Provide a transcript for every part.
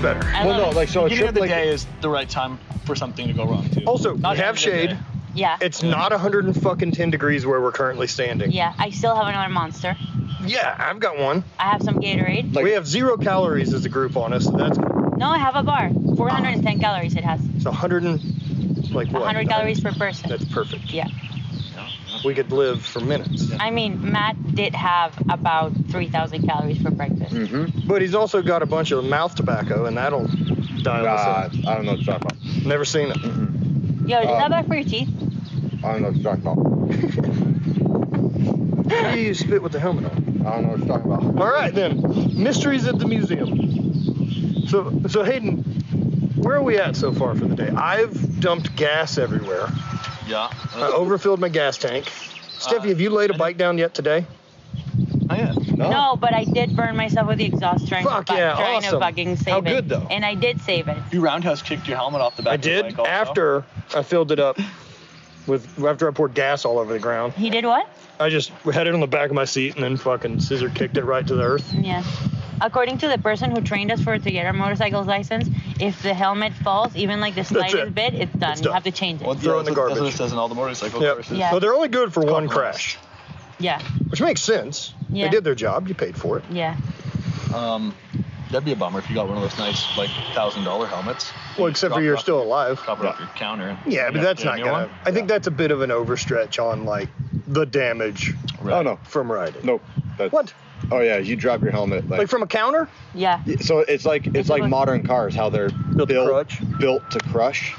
Better. Well, no, like so. Beginning of the day is the right time for something to go wrong too. Also, we have shade. Yeah. It's not 110 degrees where we're currently standing. Yeah, I still have another Monster. Yeah, I've got one. I have some Gatorade. We have 0 calories as a group on us. So that's No, I have a bar. 410 calories it has. it's 100 and like what? 100 calories per person. That's perfect. Yeah. We could live for minutes. I mean, Matt did have about 3,000 calories for breakfast. Mm-hmm. But he's also got a bunch of mouth tobacco, and that'll dial us in. I don't know what you're talking about. Never seen it. Yo, is that bad for your teeth? I don't know what you're talking about. How do you spit with the helmet on? I don't know what you're talking about. All right, then. Mysteries at the museum. So Hayden, where are we at so far for the day? I've dumped gas everywhere. Yeah. I overfilled my gas tank. Stefi, have you laid a bike down yet today? Oh, yeah. No, but I did burn myself with the exhaust trying Fuck to yeah, trying to awesome. fucking save How it. good, though? And I did save it. You roundhouse kicked your helmet off the back I of the did bike also? after I filled it up after I poured gas all over the ground. He did what? I just had it on the back of my seat and then fucking scissor kicked it right to the earth. Yeah. According to the person who trained us to get our motorcycle's license, if the helmet falls, even like the slightest it. bit, it's done. It's You done. have to change it. Well, Throw it in the That's what garbage. it says in all the motorcycle Yep. courses. Yeah. So they're only good for one Compromise. crash, Yeah. which makes sense. Yeah. They did their job. You paid for it. Yeah. That'd be a bummer if you got one of those nice, like, $1,000 helmets. Well, except for Drop it you're off- still alive. Drop it off your counter. Yeah, but You that's get a not new gonna. one? I think that's a bit of an overstretch on like the damage Oh no, from riding. nope. That's, What? Oh yeah, you drop your helmet Like from a counter? Yeah. So it's like modern cars, how they're Built to crush? built to crush,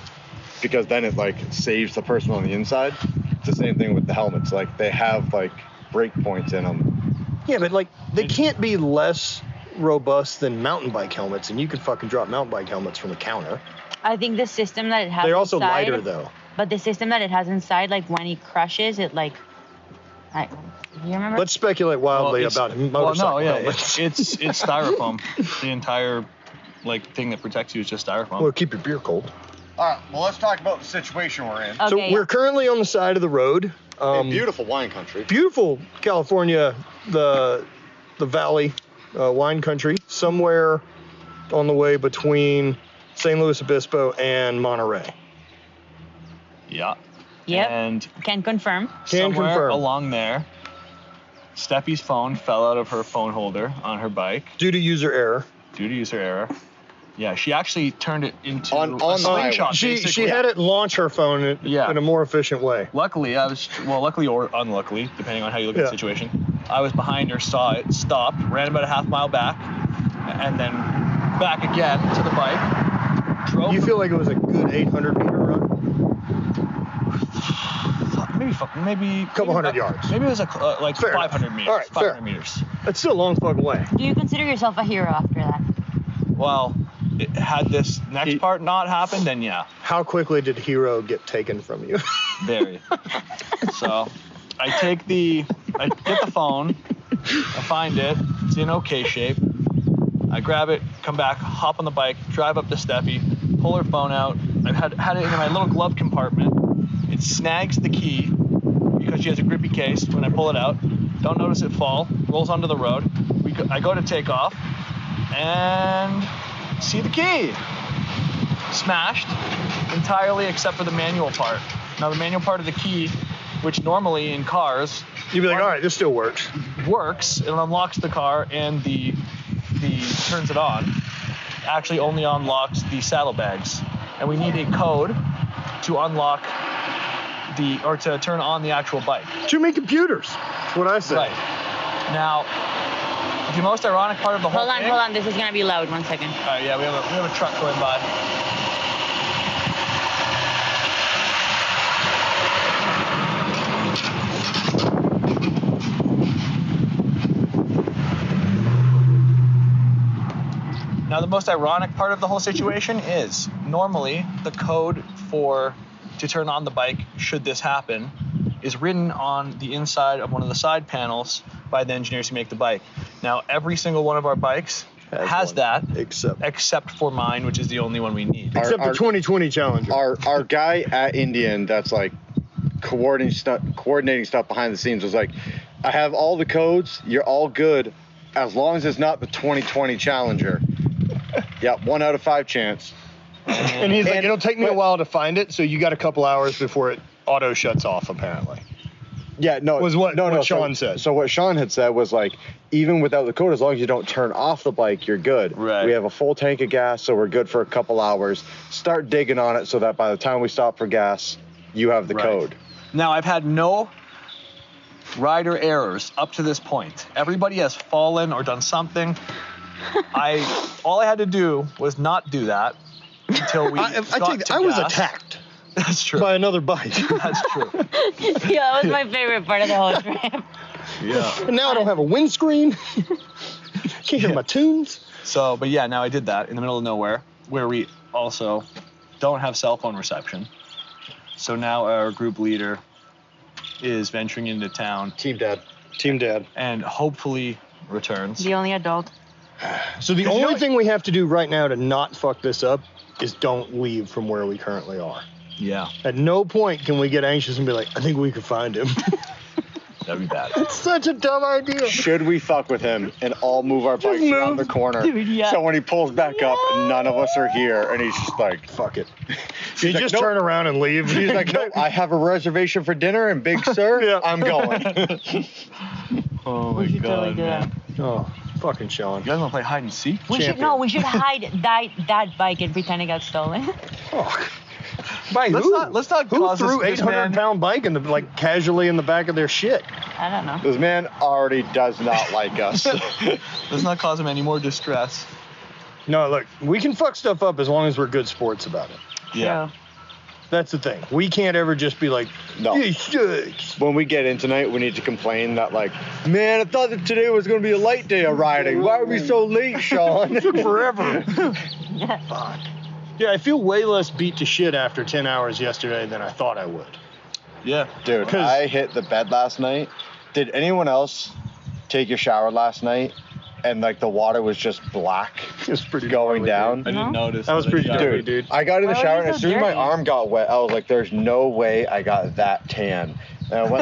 because then it like saves the person on the inside. It's the same thing with the helmets. Like they have like break points in them. Yeah, but like they can't be less robust than mountain bike helmets, and you could fucking drop mountain bike helmets from a counter. I think the system that it has They're also inside, lighter though. But the system that it has inside, like when he crushes it, like, you remember? Let's speculate wildly about motorcycle Well, no, yeah, helmets. it's styrofoam. The entire like thing that protects you is just styrofoam. Well, keep your beer cold. All right, well let's talk about the situation we're in. Okay, So yeah. we're currently on the side of the road. Beautiful wine country. Beautiful California, the valley, wine country, somewhere on the way between San Luis Obispo and Monterey. Yeah. Yep. And Can confirm. Can somewhere confirm. along there, Stefi's phone fell out of her phone holder on her bike Due to user error. due to user error. Yeah, she actually turned it into On a the highway. slingshot. She basically. had it launch her phone in a more efficient way. Luckily, luckily or unluckily, depending on how you look at Yeah. the situation, I was behind her, saw it, stopped, ran about a half mile back, and then back again to the bike. Drove. You feel like it was a good 800-meter run? maybe Couple hundred yards. Maybe it was like Fair 500 enough. meters. All right, 500 fair. meters. That's still a long fucking way. Do you consider yourself a hero after that? Well, had this next part not happened, then yeah, How quickly did Hero get taken from you? very. So, I get the phone, I find it, it's in okay shape. I grab it, come back, hop on the bike, drive up to Stefi, pull her phone out. I had it in my little glove compartment. It snags the key because she has a grippy case when I pull it out. Don't notice it fall, rolls onto the road. I go to take off and see the key. Smashed entirely except for the manual part. Now the manual part of the key, which normally in cars You'd be like, all right, this still works. works, it unlocks the car and the turns it on, actually only unlocks the saddlebags. And we need a code to unlock to turn on the actual bike. Too many computers. That's what I say. Right. Now, the most ironic part of the whole thing. Hold on. This is gonna be loud. 1 second. All right, yeah, we have a truck going by. Now, the most ironic part of the whole situation is normally the code to turn on the bike, should this happen, is written on the inside of one of the side panels by the engineers who make the bike. Now, every single one of our bikes has one. that, Except for mine, which is the only one we need. Our- the 2020 Challenger. Our guy at Indian that's like coordinating stuff behind the scenes was like, I have all the codes, you're all good as long as it's not the 2020 Challenger. Yeah, 1 out of 5 chance. And he's like, it'll take me a while to find it, so you got a couple hours before it auto shuts off, apparently. Yeah, no. Was what Sean so, said. So what Sean had said was like, even without the code, as long as you don't turn off the bike, you're good. Right. We have a full tank of gas, so we're good for a couple hours. Start digging on it so that by the time we stop for gas, you have the code. Now, I've had no rider errors up to this point. Everybody has fallen or done something. All I had to do was not do that until we I was attacked That's true. by another bike. That's true. Yeah, that was my favorite part of the whole trip. Yeah. And now I don't have a windscreen. Can't hear my tunes. So, but yeah, now I did that in the middle of nowhere, where we also don't have cell phone reception. So now our group leader is venturing into town Team Dad. and hopefully returns. The only adult. So the only thing we have to do right now to not fuck this up is don't leave from where we currently are. Yeah, At no point can we get anxious and be like, I think we could find him. that'd be bad. It's such a dumb idea. Should we fuck with him and all move our bikes around the corner? Dude, yeah. So when he pulls back up, none of us are here, and he's just like, Fuck it. You like, just "Nope." turn around and leave. he's like, no, I have a reservation for dinner, and big sir, Yeah. I'm going. Oh my We should totally god, do that. man! Oh, fucking Sean. You guys want to play hide and seek? We should hide that bike and pretend it got stolen. Oh. By Let's who? not Who cause threw this 800-pound bike in the, like, casually in the back of their shit? I don't know. This man already does not like us. Let's not cause him any more distress. No, look, we can fuck stuff up as long as we're good sports about it. Yeah. True. That's the thing. We can't ever just be like, No. "You sucks." When we get in tonight, we need to complain that, like, man, I thought that today was going to be a light day of riding. Why are we so late, Sean? It took forever. Fuck. Yeah, I feel way less beat to shit after 10 hours yesterday than I thought I would. Yeah. Dude, 'Cause- I hit the bed last night. Did anyone else take a shower last night and, like, the water was just black It was pretty going gnarly, down? dude. I didn't No? notice. That was pretty shower. dirty, dude. I got in the Why shower, was and it as so soon as my dirty? arm got wet, I was like, "There's no way I got that tan." And I went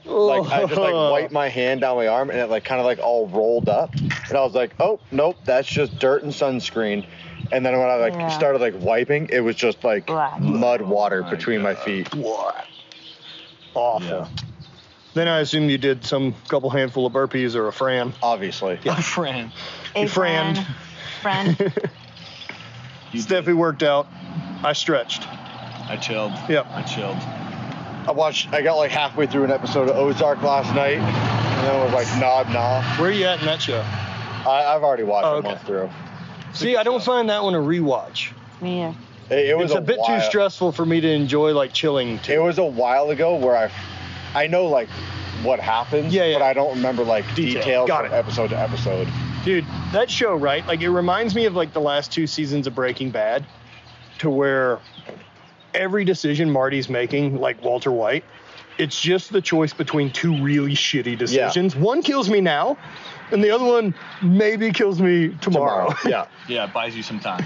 I just like wiped my hand down my arm, and it like kind of like all rolled up, and I was like, "Oh nope, that's just dirt and sunscreen." And then when I like Yeah. started like wiping, it was just like Black. mud water Oh my between my God. feet. What? Awful. Yeah. Then I assume you did some couple handful of burpees or a Fran. Obviously, My friend. A friend. Friend. Stefi worked out. I stretched. I chilled. Yep. I chilled. I got like halfway through an episode of Ozark last night, and then I was like, nah. Where are you at in that show? I've already watched Oh, it okay. once through. See, I don't find that one a rewatch. Me yeah. It was It's a bit too while- stressful for me to enjoy, like, chilling It too. was a while ago where I know like what happens, Yeah, yeah. but I don't remember like Detail. details Got from it. episode to episode. Dude, that show, right? Like, it reminds me of, like, the last 2 seasons of Breaking Bad, to where every decision Marty's making, like Walter White, it's just the choice between 2 really shitty decisions. One kills me now, and the other one maybe kills me tomorrow. Yeah. Yeah, it buys you some time.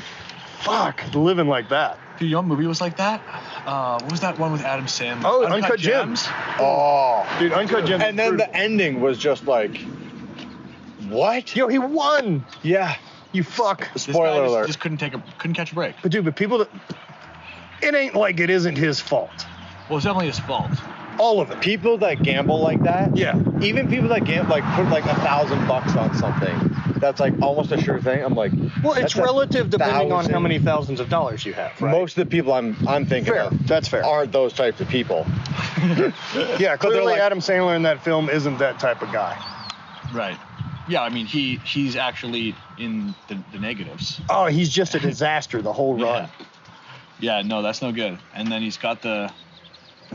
Fuck, living like that. Dude, you know what movie was like that? What was that one with Adam Sandler? Oh, Uncut Gems. Oh. Dude, Uncut Gems. And then the ending was just like, what? Yo, he won. Yeah. You fuck. This guy Spoiler alert. Just couldn't catch a break. But dude, people that, it ain't like it isn't his fault. Well, it's definitely his fault. All of it. People that gamble like that. Yeah. Even people that gamble, like put like $1,000 on something. That's like almost a sure thing. I'm like, Well, it's that's a relative depending on how thousand. many thousands of dollars you have, right? Most of the people I'm thinking Fair. of That's fair. aren't those types of people. Yeah, clearly like- Adam Sandler in that film isn't that type of guy. Right. Yeah, I mean, he's actually in the negatives. Oh, he's just a disaster the whole run. Yeah, no, that's no good. And then he's got the...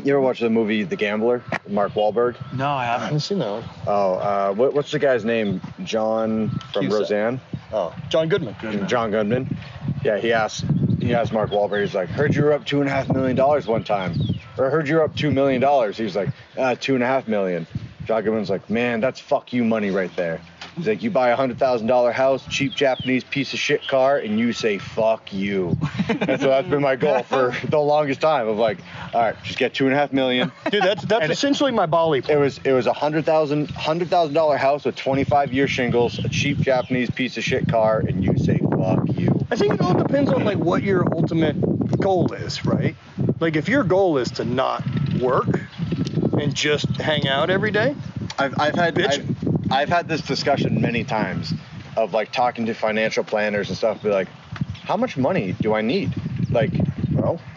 You ever watch the movie The Gambler? Mark Wahlberg? No, I I haven't. haven't seen that one. Oh, what's the guy's name? John from Cusack. Roseanne? Oh, John Goodman. John Goodman. Yeah, he asked Mark Wahlberg, he's like, heard you were up $2.5 million one time. Or I heard you're up $2 million. He was like, $2.5 million. John Goodman's like, man, that's fuck you money right there. He's like, you buy a $100,000 house, cheap Japanese piece of shit car, and you say, fuck you. And so that's been my goal for the longest time of like, all right, just get $2.5 million. Dude, that's essentially my Bali plan. It was a $100,000 house with 25-year shingles, a cheap Japanese piece of shit car, and you say, fuck you. I think it all depends on like what your ultimate goal is, right? Like if your goal is to not work and just hang out every day, I've had this discussion many times of like talking to financial planners and stuff, be like, how much money do I need? Like,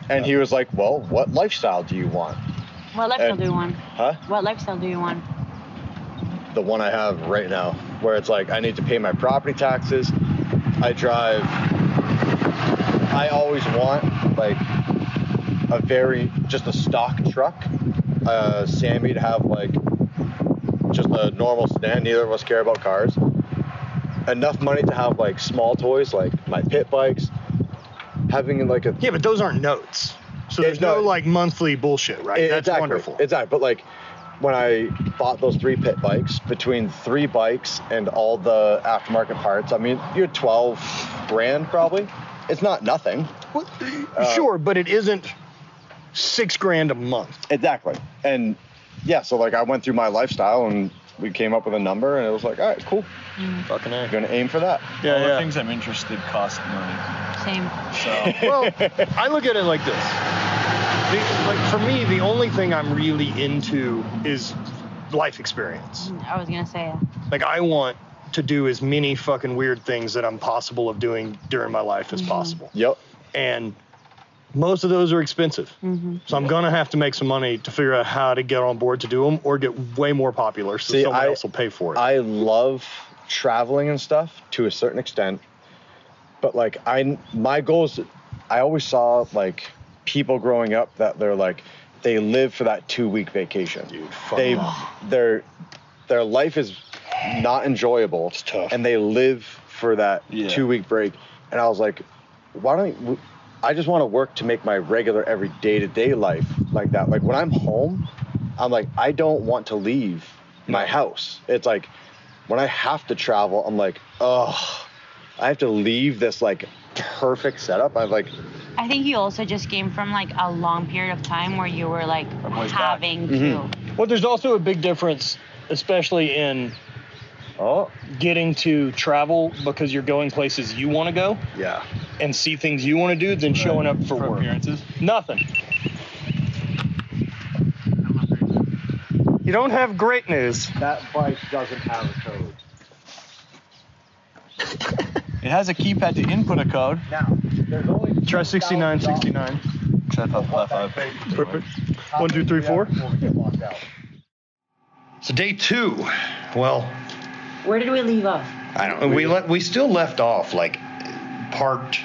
and he was like, well, what lifestyle do you want? What lifestyle do you want? Huh? What lifestyle do you want? The one I have right now, where it's like I need to pay my property taxes. I always want like just a stock truck, Sammy to have like just a normal sedan. Neither of us care about cars. Enough money to have like small toys, like my pit bikes. Having like a... Yeah, but those aren't notes. So there's no like monthly bullshit, right? That's exactly, wonderful. Exactly. But like when I bought those 3 pit bikes, between 3 bikes and all the aftermarket parts, I mean, you're $12,000 probably. It's not nothing. Well, sure, but it isn't $6,000 a month. Exactly. And yeah, so like I went through my lifestyle and we came up with a number and it was like, all right, cool. Fucking A. I'm gonna aim for that. All the things I'm interested cost money. Same. So Well, I look at it like this. Like for me, the only thing I'm really into is life experience. I was gonna say. Like I want to do as many fucking weird things that I'm possible of doing during my life as possible. Yep. And most of those are expensive. So I'm gonna have to make some money to figure out how to get on board to do them or get way more popular so someone else will pay for it. I love traveling and stuff to a certain extent, but like my goal is, I always saw like people growing up that they're like, they live for that 2-week vacation. Dude, their life is not enjoyable. It's tough. And they live for that 2-week break. And I was like, I just want to work to make my regular every day-to-day life like that. Like when I'm home, I'm like, I don't want to leave my house. It's like when I have to travel, I'm like, oh, I have to leave this like perfect setup. I think you also just came from like a long period of time where you were like having to. Well, there's also a big difference, especially in getting to travel because you're going places you want to go. Yeah. And see things you want to do than showing up for work. appearances. Nothing. You don't have great news. That bike doesn't have a code. It has a keypad to input a code. Now, there's only... Try 6969. Try F5. Perfect. 1, 2, 3, 4. So day 2, well, Where did we leave off? I don't know. We still left off like parked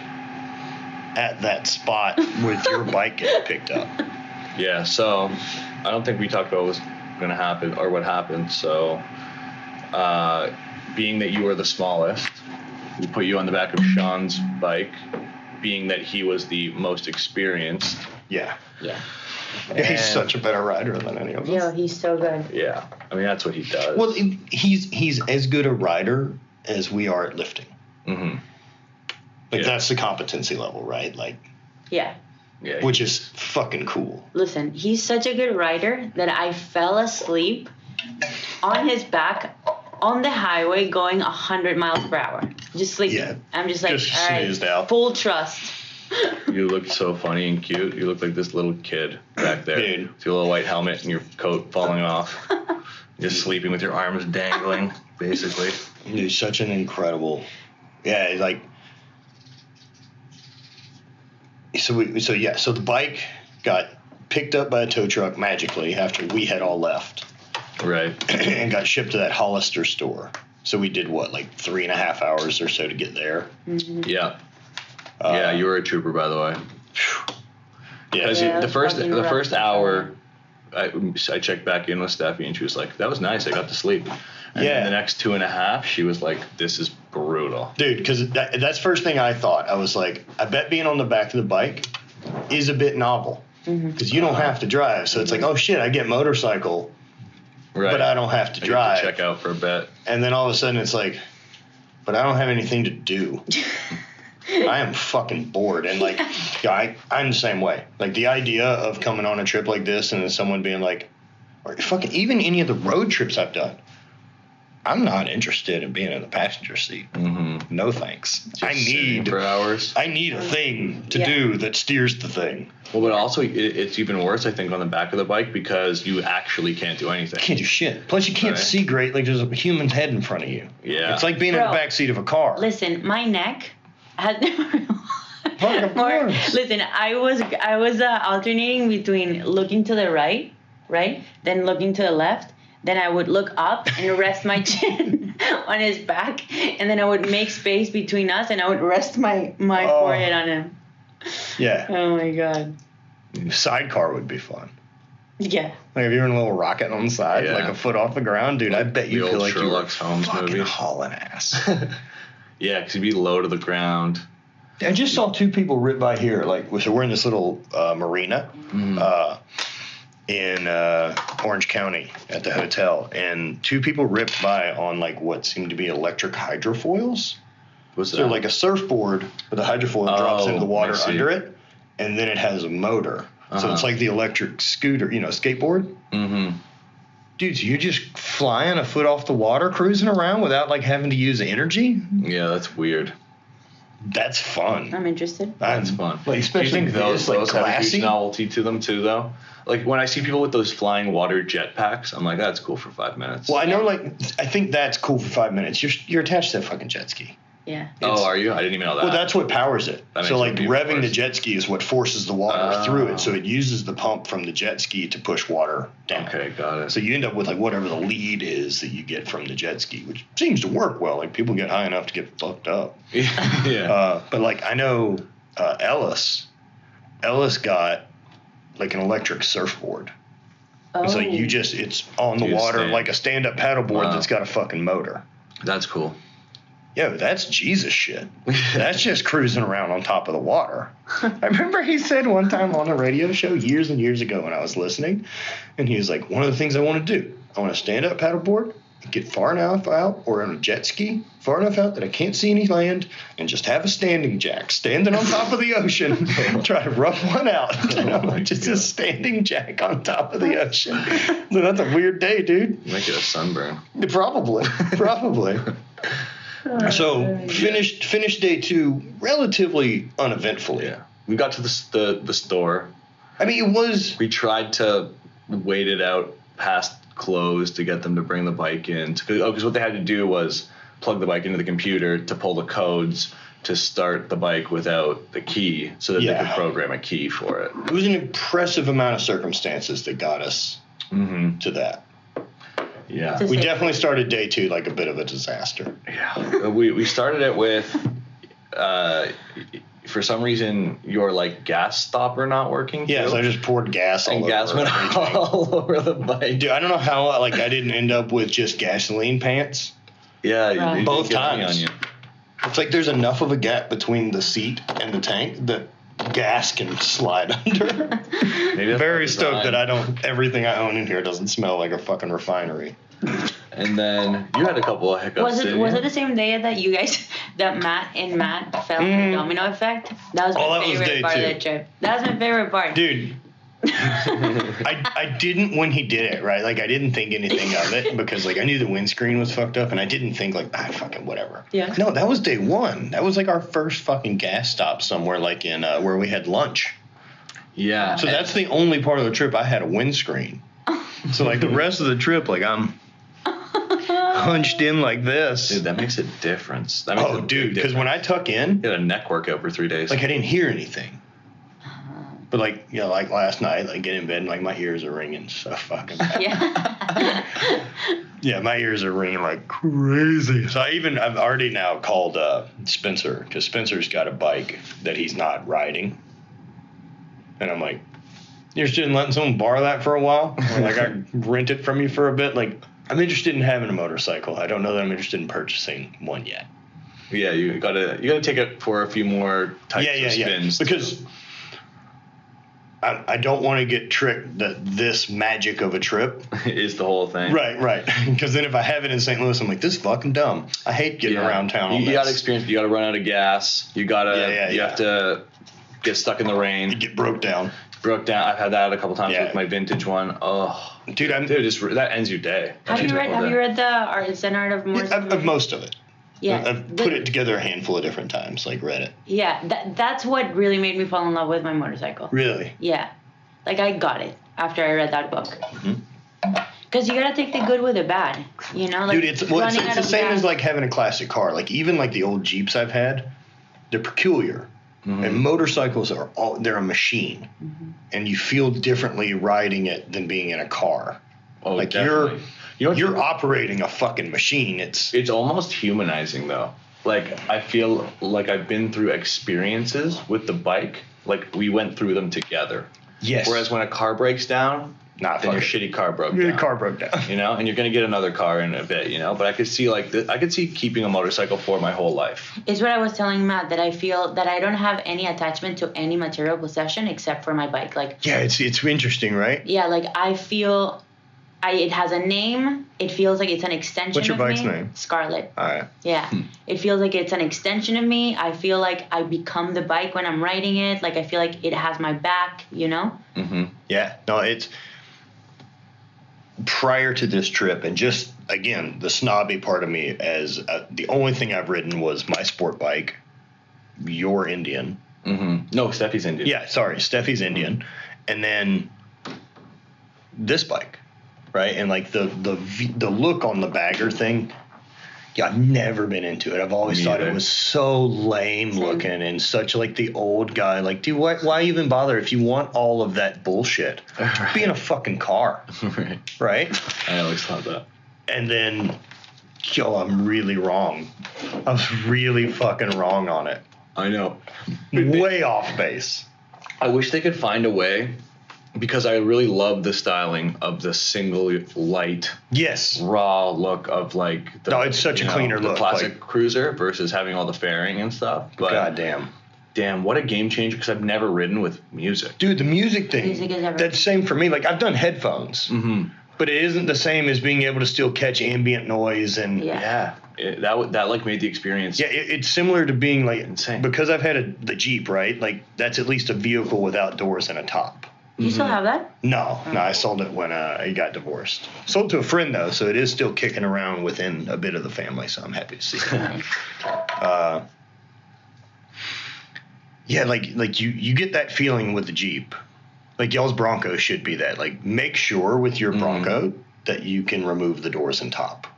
at that spot with your bike getting picked up. Yeah, so I don't think we talked about what was going to happen or what happened. So being that you were the smallest, we put you on the back of Sean's bike, being that he was the most experienced. Yeah. Yeah. He's such a better rider than any of us. Yo, he's so good. Yeah, I mean, that's what he does. Well, he's as good a rider as we are at lifting. Mm-hmm. Like, Yeah. that's the competency level, right? Like, Yeah. Yeah, which is fucking cool. Listen, he's such a good rider that I fell asleep on his back on the highway going 100 miles per hour. Just sleeping. Yeah. I'm just like, Just all right, snoozed out. full trust. You looked so funny and cute. You looked like this little kid back there. Dude. With your little white helmet and your coat falling off. Just sleeping with your arms dangling, basically. He's such an incredible... Yeah, like... So the bike got picked up by a tow truck magically after we had all left Right. and got shipped to that Hollister store. So we did what, like 3.5 hours or so to get there. Yeah. Yeah, you were a trooper, by the way. Yeah, Because Yeah, the first fucking rough. hour, I checked back in with Stefi, and she was like, "That was nice. I got to sleep." And Yeah. then the next 2.5, she was like, "This is brutal." dude, because that's the first thing I thought. I was like, I bet being on the back of the bike is a bit novel. because you don't have to drive. So it's like, oh shit, I get motorcycle, Right. but I don't have to I drive. get to check out for a bit. And then all of a sudden it's like, but I don't have anything to do. I am fucking bored. And like, yeah, I'm the same way. Like the idea of coming on a trip like this and then someone being like, or fucking even any of the road trips I've done, I'm not interested in being in the passenger seat. Mm-hmm. No thanks. Just I sitting need for hours. a thing to do that steers the thing. Well, but also it's even worse, I think, on the back of the bike because you actually can't do anything. Can't do shit. Plus, you can't Right. see great. Like there's a human head in front of you. Yeah. It's like being in Bro. the back seat of a car. Listen, my neck has Of course. Listen, I was alternating between looking to the right, then looking to the left. Then I would look up and rest my chin on his back, and then I would make space between us, and I would rest my forehead on him. Yeah. Oh my god. Sidecar would be fun. Yeah. Like if you're in a little rocket on the side, Yeah. like a foot off the ground, dude, I bet you The feel old like you were Sherlock Holmes fucking movie. hauling ass. Yeah, because you'd be low to the ground. I just saw two people rip by here. Like, so we're in this little marina in Orange County at the hotel, and two people ripped by on like what seemed to be electric hydrofoils. What's So that? like a surfboard, but the hydrofoil drops into the water I see. under it, and then it has a motor. So it's like the electric scooter, skateboard. Mm-hmm. Dude, so you're just flying a foot off the water, cruising around without like having to use energy. Yeah, that's weird. That's fun. I'm interested. That's fun. Like, Do you especially think those like have a glassy. huge novelty to them too, though? Like when I see people with those flying water jetpacks, I'm like, that's cool for 5 minutes. Well, I know, like, I think that's cool for 5 minutes. You're attached to that fucking jet ski. Yeah. Oh, are you? I didn't even know that. Well, that's what powers it. That So, makes like, it even revving the worse. jet ski is what forces the water through it. So it uses the pump from the jet ski to push water down. Okay, got it. So you end up with, like, whatever the lead is that you get from the jet ski, which seems to work well. Like, people get high enough to get fucked up. yeah. But, like, I know Ellis got, like, an electric surfboard. Oh. So it's on the You water stand. like a stand-up paddleboard Wow. that's got a fucking motor. That's cool. Yo, that's Jesus shit. That's just cruising around on top of the water. I remember he said one time on a radio show years and years ago when I was listening, and he was like, one of the things I want to do, I want to stand up paddleboard, get far enough out, or on a jet ski, far enough out that I can't see any land, and just have a standing jack, standing on top of the ocean, try to rough one out. And I'm like, just a standing jack on top of the ocean. So that's a weird day, dude. Make it a sunburn. Probably. So finished day 2 relatively uneventfully. Yeah. We got to the store. I mean, it was. We tried to wait it out past close to get them to bring the bike in. Because what they had to do was plug the bike into the computer to pull the codes to start the bike without the key so that they could program a key for it. It was an impressive amount of circumstances that got us to that. Yeah. We definitely started day 2 like a bit of a disaster. Yeah. We started it with, for some reason, your like gas stopper not working. Yeah, too. so I just poured gas all And over gas went everything. all over the bike. Dude, I don't know how like I didn't end up with just gasoline pants. Yeah, you Right. didn't Both get any times. on you. It's like there's enough of a gap between the seat and the tank that gas can slide under. Maybe that's Very by stoked design. that everything I own in here doesn't smell like a fucking refinery. And then you had a couple of hiccups. Was didn't it you? the same day that you guys Matt felt the domino effect? That was Oh, my that was favorite day part of 2. the trip. That was my favorite part. Dude, I didn't when he did it, right? Like I didn't think anything of it because like I knew the windscreen was fucked up and I didn't think like fucking whatever. Yeah. No, that was day 1. That was like our first fucking gas stop somewhere like in where we had lunch. Yeah. So that's the only part of the trip I had a windscreen. So like the rest of the trip, like I'm hunched in like this. Dude, that makes a difference. That makes Oh, a big dude, because difference. when I tuck in, You had a neck workout for 3 days. like I didn't hear anything. But like, you know, like last night, like get in bed and like my ears are ringing so fucking bad. Yeah. Yeah, my ears are ringing like crazy. So I've already now called Spencer because Spencer's got a bike that he's not riding. And I'm like, you're interested in letting someone borrow that for a while? Or like I rent it from you for a bit? Like I'm interested in having a motorcycle. I don't know that I'm interested in purchasing one yet. yeah, you gotta take it for a few more types of spins. Because I don't want to get tricked that this magic of a trip. Is the whole thing. Right. Because then if I have it in St. Louis, I'm like, this is fucking dumb. I hate getting around town. You got to experience. You got to run out of gas. You got to. You have to get stuck in the rain. You get broke down. I've had that a couple times with my vintage one. Oh, dude, that ends your day. Have you read the Art of Motorcycle? Of most of it. Yeah, I've put it together a handful of different times, like read it. Yeah, that's what really made me fall in love with my motorcycle. Really? Yeah, like I got it after I read that book. Because you gotta take the good with the bad, you know. Like, dude, it's the same as like having a classic car. Like even like the old Jeeps I've had, they're peculiar. And motorcycles they're a machine, and you feel differently riding it than being in a car. Oh, like definitely. you're operating a fucking machine. It's almost humanizing though. Like I feel like I've been through experiences with the bike. Like we went through them together. Yes. Whereas when a car breaks down, then your shitty car broke down. Your car broke down. You know, and you're gonna get another car in a bit. You know, but I could see keeping a motorcycle for my whole life. It's what I was telling Matt, that I feel that I don't have any attachment to any material possession except for my bike. Like it's interesting, right? Yeah, like I feel. It has a name. It feels like it's an extension of me. What's your bike's name? Scarlet. All right. Yeah. It feels like it's an extension of me. I feel like I become the bike when I'm riding it. Like I feel like it has my back, you know? Yeah. No, it's prior to this trip, and just, again, the snobby part of me, as the only thing I've ridden was my sport bike, your Indian. No, Stefi's Indian. Yeah, sorry. Stefi's Indian. And then this bike. Right, and like the look on the bagger thing, I've never been into it. I've always thought it was so lame looking and such like the old guy. Like, dude, why even bother if you want all of that bullshit? Be in a fucking car, right? I always thought that. And then, I'm really wrong. I was really fucking wrong on it. I know, way off base. I wish they could find a way. Because I really love the styling of the single light, raw look of like it's such a cleaner look, the classic cruiser versus having all the fairing and stuff. But damn, what a game changer! Because I've never ridden with music, dude. The music thing, that's the same for me. Like I've done headphones, but it isn't the same as being able to still catch ambient noise and that like made the experience. Yeah, it's similar to being like insane. Because I've had the Jeep, right? Like that's at least a vehicle without doors and a top. You still have that? No, I sold it when he got divorced. Sold it to a friend though, so it is still kicking around within a bit of the family. So I'm happy to see it. Like you get that feeling with the Jeep. Like y'all's Bronco should be that. Like make sure with your Bronco that you can remove the doors and top.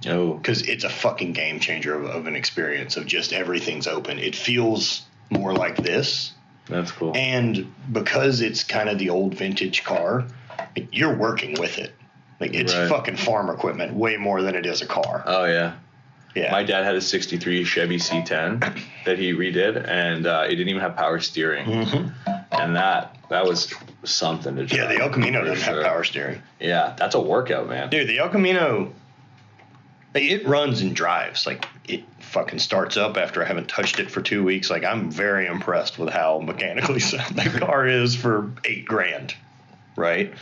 Oh, because it's a fucking game changer of an experience of just everything's open. It feels more like this. That's cool. And because it's kind of the old vintage car, like, you're working with it. Like it's fucking farm equipment way more than it is a car. Oh yeah. Yeah. My dad had a 63 Chevy C10 that he redid, and it didn't even have power steering. And that was something to drive. Yeah, the El Camino doesn't have power steering. Yeah, that's a workout, man. Dude, the El Camino, it runs and drives. Like, it fucking starts up after I haven't touched it for 2 weeks. Like, I'm very impressed with how mechanically sound that car is for $8,000, right?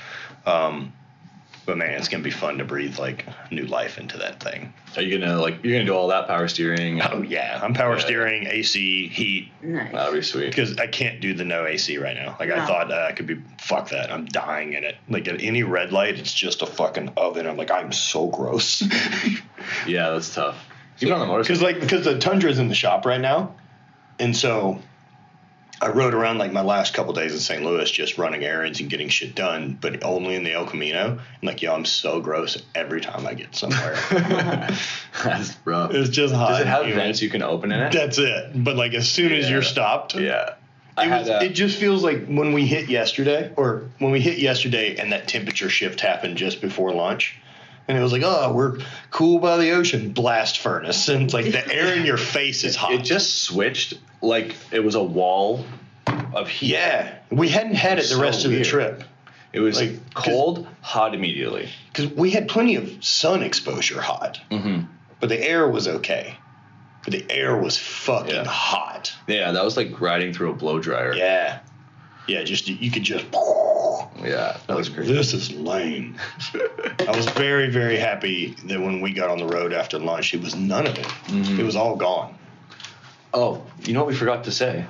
But man, it's gonna be fun to breathe like new life into that thing. Are you gonna do all that power steering? Oh yeah, I'm power steering, AC, heat. Nice. That'd be sweet. Because I can't do the no AC right now. Like I thought I could be. Fuck that. I'm dying in it. Like at any red light, it's just a fucking oven. I'm like, I'm so gross. Yeah, that's tough. Even on the motorcycle. Because the Tundra's in the shop right now, and so I rode around like my last couple days in St. Louis just running errands and getting shit done, but only in the El Camino. I'm like, yo, I'm so gross every time I get somewhere. That's rough. It's just hot. Does it have vents you can open in it? That's it. But like as soon as you're stopped, it just feels like when we hit yesterday and that temperature shift happened just before lunch. And it was like, oh, we're cool by the ocean, blast furnace. And it's like the air in your face is hot. It just switched like it was a wall of heat. Yeah. We hadn't had it the rest of the trip. It was like cold, hot immediately. Because we had plenty of sun exposure hot. Mm-hmm. But the air was okay. But the air was fucking hot. Yeah, that was like riding through a blow dryer. Yeah. Yeah, just you could just. Yeah, that was crazy. This is lame. I was very, very happy that when we got on the road after lunch, it was none of it. Mm-hmm. It was all gone. Oh, you know what we forgot to say?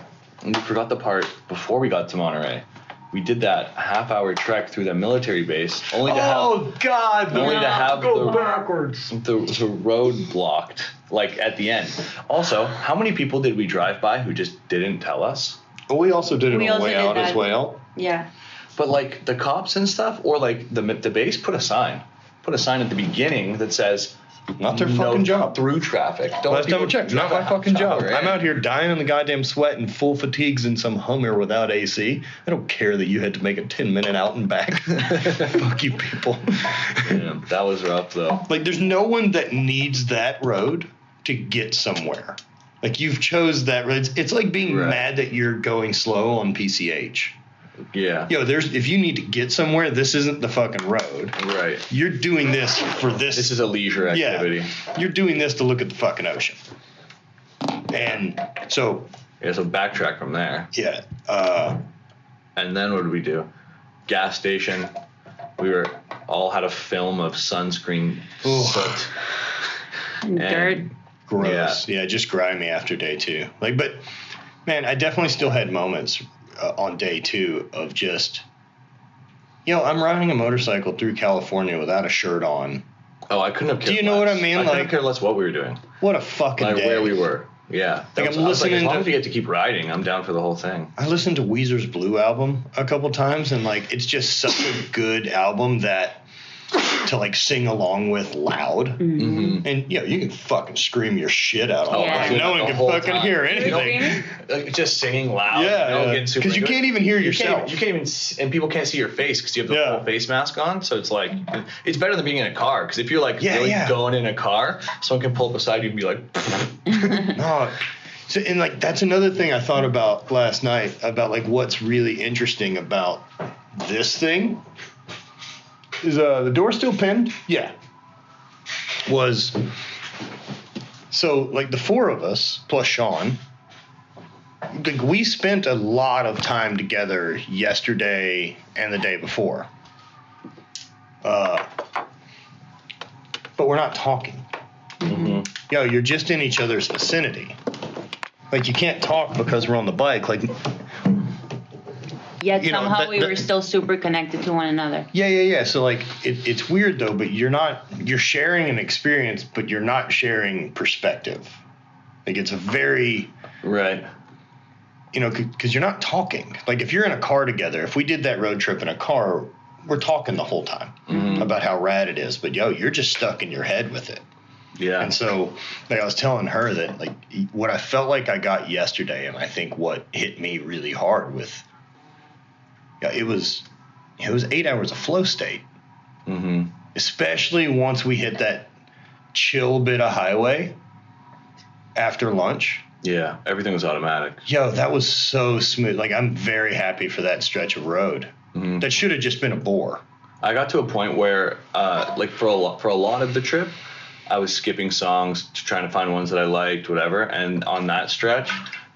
We forgot the part before we got to Monterey. We did that half-hour trek through the military base, only to have the road blocked, like at the end. Also, how many people did we drive by who just didn't tell us? But we also did it We on the also way did out as that. well. Yeah. But like the cops and stuff, or like the base put a sign at the beginning that says, Not their fucking job. Through traffic. Don't Last time I people checked, drive not my a fucking job. half hour I'm in? out here dying in the goddamn sweat and full fatigues in some Hummer without AC. I don't care that you had to make a 10-minute out and back. Fuck you people. Yeah, that was rough though. Like, there's no one that needs that road to get somewhere. Like, you've chose that road. It's like being Right. mad that you're going slow on PCH. Yeah. Yo, if you need to get somewhere, this isn't the fucking road. Right. You're doing this for this. This is a leisure activity. Yeah, you're doing this to look at the fucking ocean. And so, Yeah, so backtrack from there. yeah. And then what did we do? Gas station. We all had a film of sunscreen Ooh. soot. Dirt. Gross. Yeah, just grimy after day 2. Like, but man, I definitely still had moments on day 2 of just, I'm riding a motorcycle through California without a shirt on. Oh, I couldn't have cared Do you know what I mean? I couldn't Like- care less what we were doing. What a fucking Like day. where we were. Yeah. Like, I I'm was like, as listening long to- as we get to keep riding, I'm down for the whole thing. I listened to Weezer's Blue album a couple times, and like, it's just such a good album that to like sing along with loud. Mm-hmm. And you can fucking scream your shit out all Yeah. night. No one The can whole fucking time. hear You were anything. screaming? Like, just singing loud. Yeah, getting super because you into can't it. even hear You yourself. can't even, and people can't see your face because you have the Yeah. full face mask on. So it's like, it's better than being in a car. Because if you're like Yeah, really yeah. going in a car, someone can pull up beside you and be like, No. So, and like, that's another thing I thought about last night about like what's really interesting about this thing is the door still pinned? Yeah. So like the 4 of us plus Sean, like we spent a lot of time together yesterday and the day before. But we're not talking. You're just in each other's vicinity. Like, you can't talk because we're on the bike. Like, Yet You know, somehow that- we that- were still super connected to one another. yeah. So like, it's weird though, but you're sharing an experience, but you're not sharing perspective. Like, it's a very, right. because you're not talking. Like, if you're in a car together, if we did that road trip in a car, we're talking the whole time about how rad it is. But you're just stuck in your head with it. Yeah. And so, like, I was telling her that, like, what I felt like I got yesterday, and I think what hit me really hard with, it was 8 hours of flow state. Mm-hmm. Especially once we hit that chill bit of highway after lunch. Yeah. Everything was automatic. That was so smooth. Like, I'm very happy for that stretch of road. Mm-hmm. That should have just been a bore. I got to a point where, like for a lot of the trip, I was skipping songs, trying to find ones that I liked, whatever. And on that stretch,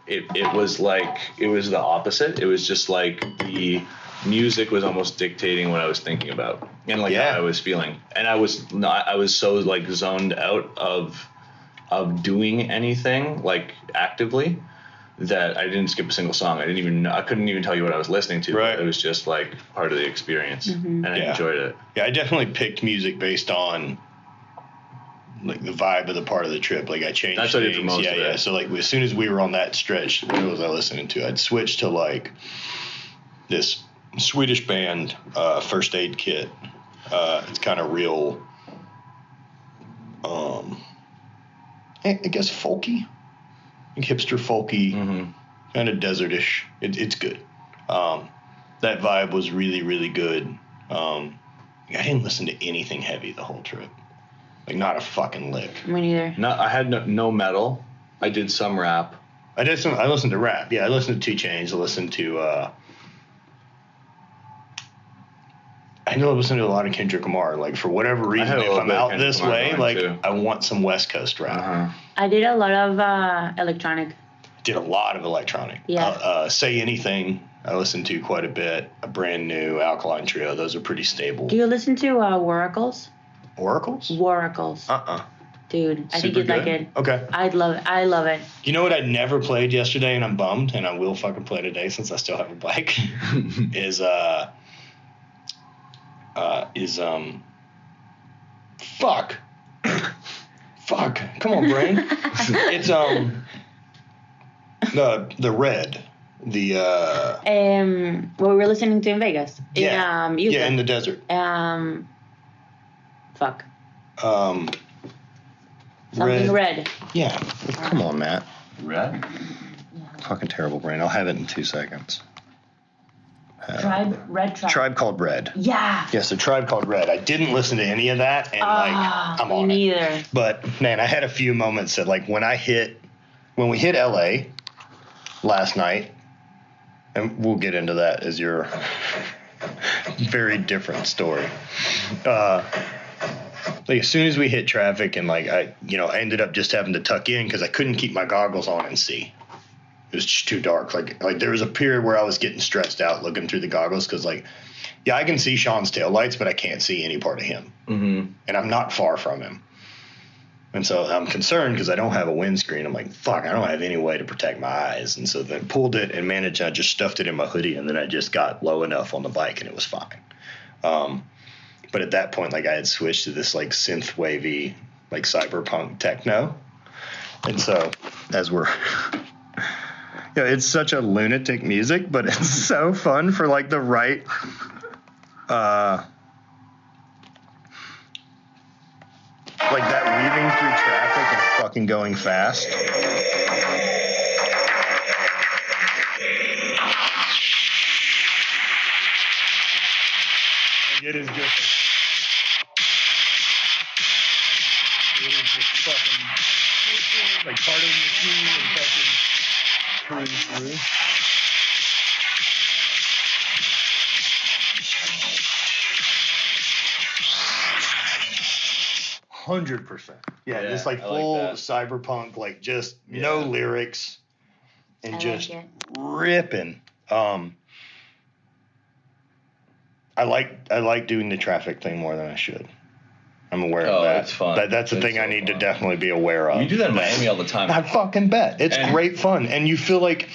it was like, it was the opposite. It was just like the music was almost dictating what I was thinking about and like how I was feeling. And I was so like zoned out of doing anything like actively that I didn't skip a single song. I couldn't even tell you what I was listening to. Right. It was just like part of the experience and I enjoyed it. Yeah, I definitely picked music based on like the vibe of the part of the trip. Like, I changed That's what I did for things. most of it. So like, as soon as we were on that stretch, what was I listening to? I'd switch to like this Swedish band, First Aid Kit. It's kind of real, I guess folky, like hipster folky, kind of desertish. It's good. That vibe was really, really good. I didn't listen to anything heavy the whole trip. Like, not a fucking lick. Me neither. No, I had no metal. I did some rap. I listened to rap. Yeah, I listened to 2 Chainz. I listened to I listened to a lot of Kendrick Lamar. Like, for whatever reason, had a if little I'm bit of out Kendrick this Lamar way, going, like, too. I want some West Coast rap. Uh-huh. I did a lot of electronic. did a lot of electronic. Yeah. Say Anything, I listened to quite a bit. A Brand New, Alkaline Trio. Those are pretty stable. Do you listen to Waracles? Oracles? Waracles. Dude, I think you'd like it. Okay. I love it. You know what I never played yesterday, and I'm bummed, and I will fucking play today since I still have a bike. is fuck. Fuck. Come on, brain. It's the Red. The what we were listening to in Vegas. Yeah. In Utah. Yeah, in the desert. Fuck. Red. Something red. Yeah. Come on, Matt. Red? Fucking terrible brain. I'll have it in 2 seconds. Red Tribe. Tribe Called Red. Yeah. Yes, a Tribe Called Red. I didn't listen to any of that, and I'm on me it. neither. But man, I had a few moments that like when we hit LA last night, and we'll get into that as your very different story. Like as soon as we hit traffic and like I ended up just having to tuck in because I couldn't keep my goggles on and see. It was just too dark. Like there was a period where I was getting stressed out looking through the goggles because I can see Sean's taillights, but I can't see any part of him. Mm-hmm. And I'm not far from him. And so I'm concerned because I don't have a windscreen. I'm like, fuck, I don't have any way to protect my eyes. And so then pulled it and managed, I just stuffed it in my hoodie, and then I just got low enough on the bike and it was fine. But at that point, like I had switched to this like synth wavy, like cyberpunk techno. And so as we're, it's such a lunatic music, but it's so fun for like the right, like that weaving through traffic and fucking going fast. Like it is just fucking like part of the machine and fucking cruise through. 100%. Yeah, just like full cyberpunk, like just no lyrics and I just like it. ripping. I like doing the traffic thing more than I should. I'm aware of that. It's fun. That's the thing so I need fun. to definitely be aware of. You do that in Miami all the time. I fucking bet. It's great fun. And you feel like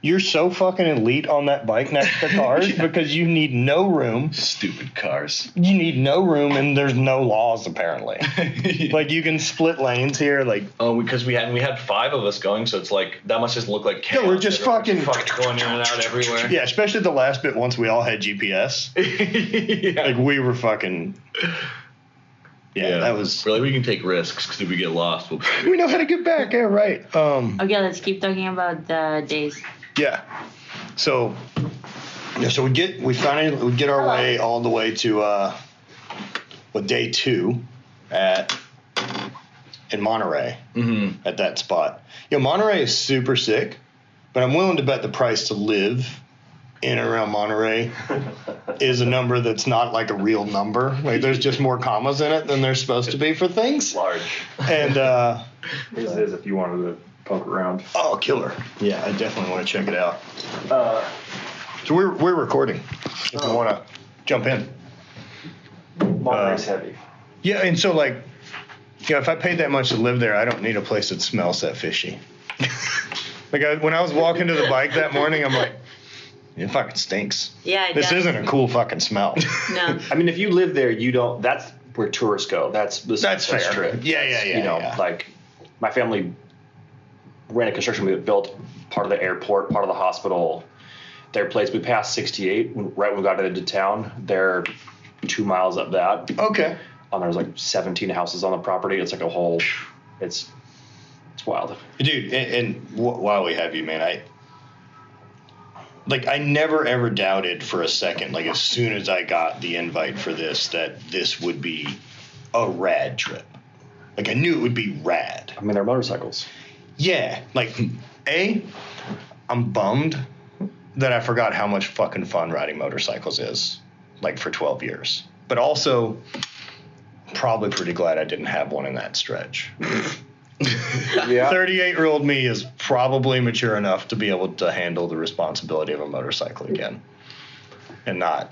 you're so fucking elite on that bike next to cars because you need no room. Stupid cars. You need no room and there's no laws apparently. Like you can split lanes here. Like because we had 5 of us going, so it's like that must just look like chaos. we're just fucking going in and out everywhere. Yeah, especially the last bit once we all had GPS. Like we were fucking. Yeah, that was. Really, we can take risks because if we get lost, we know how to get back. Yeah, right. Okay, let's keep talking about the days. Yeah. So we finally get our way all the way to day 2 in Monterey at that spot. Monterey is super sick, but I'm willing to bet the price to live in and around Monterey is a number that's not like a real number. Like there's just more commas in it than there's supposed to be for things. Large. And This is if you wanted to poke around. oh, killer. Yeah, I definitely want to check it out. So we're recording if you want to jump in. Monterey's heavy. Yeah, and so like, if I paid that much to live there, I don't need a place that smells that fishy. Like when I was walking to the bike that morning, I'm like, it fucking stinks. Yeah, it This does. isn't a cool fucking smell. No. I mean, if you live there, you don't. That's where tourists go. That's the That's fair. Strip. Yeah. You know, yeah. like my family ran a construction company that built part of the airport, part of the hospital. Their place, we passed 68 right when we got into town. They're 2 miles up that. Okay. There's like 17 houses on the property. It's like a whole. It's wild. Dude, and while we have you, man, I never ever doubted for a second, like as soon as I got the invite for this, that this would be a rad trip. Like I knew it would be rad. I mean, they're motorcycles. Yeah, like I'm bummed that I forgot how much fucking fun riding motorcycles is, like for 12 years. But also probably pretty glad I didn't have one in that stretch. Yeah. 38-year-old me is probably mature enough to be able to handle the responsibility of a motorcycle again, and not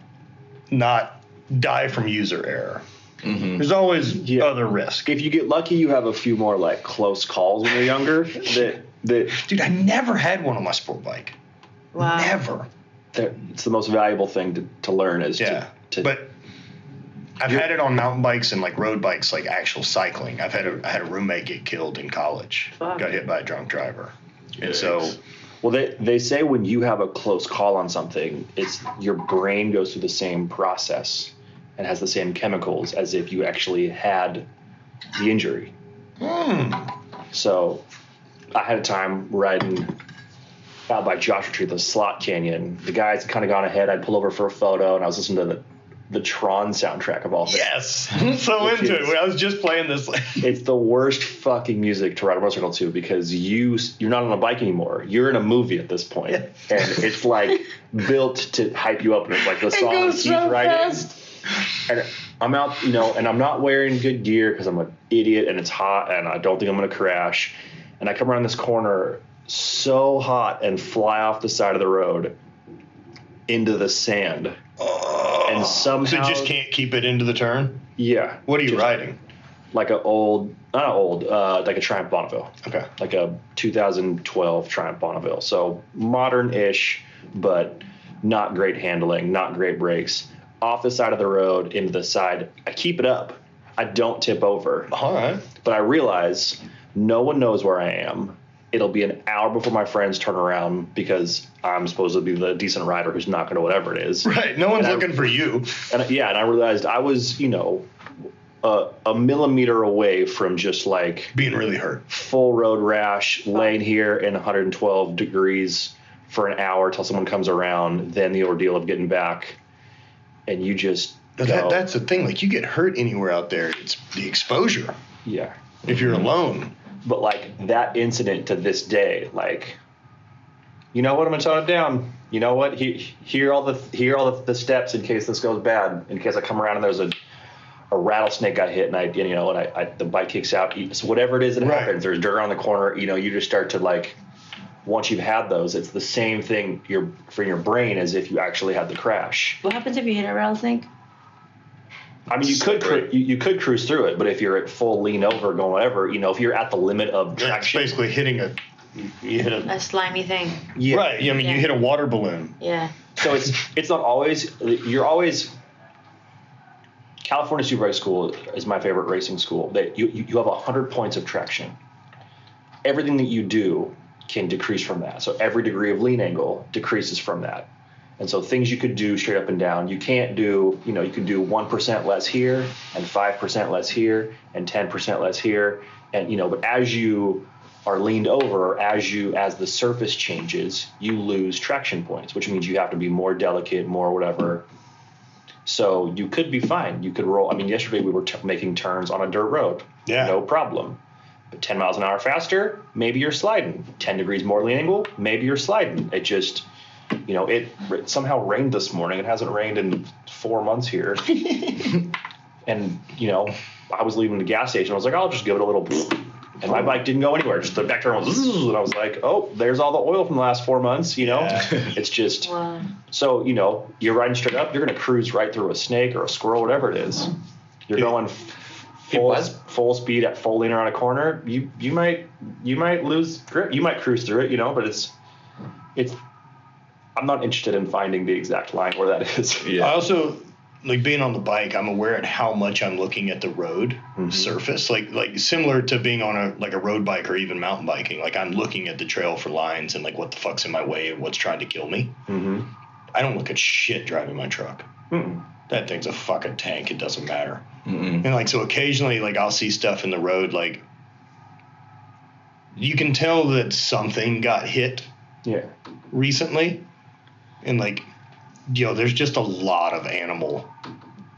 die from user error. Mm-hmm. There's always other risk. If you get lucky, you have a few more like close calls when you're younger. that Dude, I never had one on my sport bike. Wow. Never. it's the most valuable thing to learn is to But I've had it on mountain bikes and like road bikes, like actual cycling. I had a roommate get killed in college. Fuck. Got hit by a drunk driver. And so Well, they say when you have a close call on something, it's your brain goes through the same process and has the same chemicals as if you actually had the injury. So I had a time riding out by Joshua Tree, the Slot Canyon. The guys had kind of gone ahead. I'd pull over for a photo, and I was listening to the Tron soundtrack of all things. yes, I'm so Which into is- it. I was just playing this. It's the worst fucking music to ride a motorcycle to because you're not on a bike anymore. You're in a movie at this point. And it's like built to hype you up. And it's like the song goes keeps so riding. fast. And I'm out, and I'm not wearing good gear because I'm an idiot and it's hot and I don't think I'm going to crash. And I come around this corner so hot and fly off the side of the road into the sand. And somehow, So you just can't keep it into the turn? Yeah. What are you just riding? Like like a Triumph Bonneville. Okay. Like a 2012 Triumph Bonneville. So modern-ish, but not great handling, not great brakes. Off the side of the road into the side. I keep it up. I don't tip over. All right. But I realize no one knows where I am. It'll be an hour before my friends turn around because I'm supposed to be the decent rider who's not going to whatever it is. Right. No one's And looking for you. And I realized I was, a millimeter away from just like Being really hurt. full road rash, laying here in 112 degrees for an hour till someone comes around, then the ordeal of getting back. And you just But go, that's the thing. Like, you get hurt anywhere out there. It's the exposure. yeah. If you're alone. But like that incident to this day, like, you know what? I'm gonna tone it down. You know what? Here are all the steps in case this goes bad. In case I come around and there's a rattlesnake got hit and I the bike kicks out. So whatever it is that Right. happens, there's dirt on the corner. You just start to like. Once you've had those, it's the same thing for your brain as if you actually had the crash. What happens if you hit a rattlesnake? I mean, you could cruise through it, but if you're at full lean over, going whatever, if you're at the limit of It's traction, basically hitting you hit a. A slimy thing. yeah. Right. I mean, Yeah. you hit a water balloon. Yeah. So it's not always you're always. California Superbike School is my favorite racing school. That you have 100 points of traction. Everything that you do can decrease from that. So every degree of lean angle decreases from that. And so things you could do straight up and down, you can't do, you can do 1% less here and 5% less here and 10% less here. And, but as you are leaned over, as the surface changes, you lose traction points, which means you have to be more delicate, more whatever. So you could be fine. You could roll. I mean, yesterday we were making turns on a dirt road. Yeah. No problem. But 10 miles an hour faster, maybe you're sliding. 10 degrees more lean angle, maybe you're sliding. It just, it somehow rained this morning. It hasn't rained in 4 months here. And, I was leaving the gas station. I was like, I'll just give it a little. And my bike didn't go anywhere. Just the back turn was, and I was like, oh, there's all the oil from the last 4 months, Yeah. It's just. Wow. So, you're riding straight up, you're going to cruise right through a snake or a squirrel, whatever it is. You're going full speed at full lean around a corner. You might lose grip. You might cruise through it, but it's. I'm not interested in finding the exact line where that is. Yeah. I also, like, being on the bike, I'm aware at how much I'm looking at the road surface. Like similar to being on a road bike or even mountain biking. Like, I'm looking at the trail for lines and like what the fuck's in my way and what's trying to kill me. Mm-hmm. I don't look at shit driving my truck. That thing's a fucking tank. It doesn't matter. And like, so occasionally, like, I'll see stuff in the road, like, you can tell that something got hit Yeah. recently. And like, there's just a lot of animal.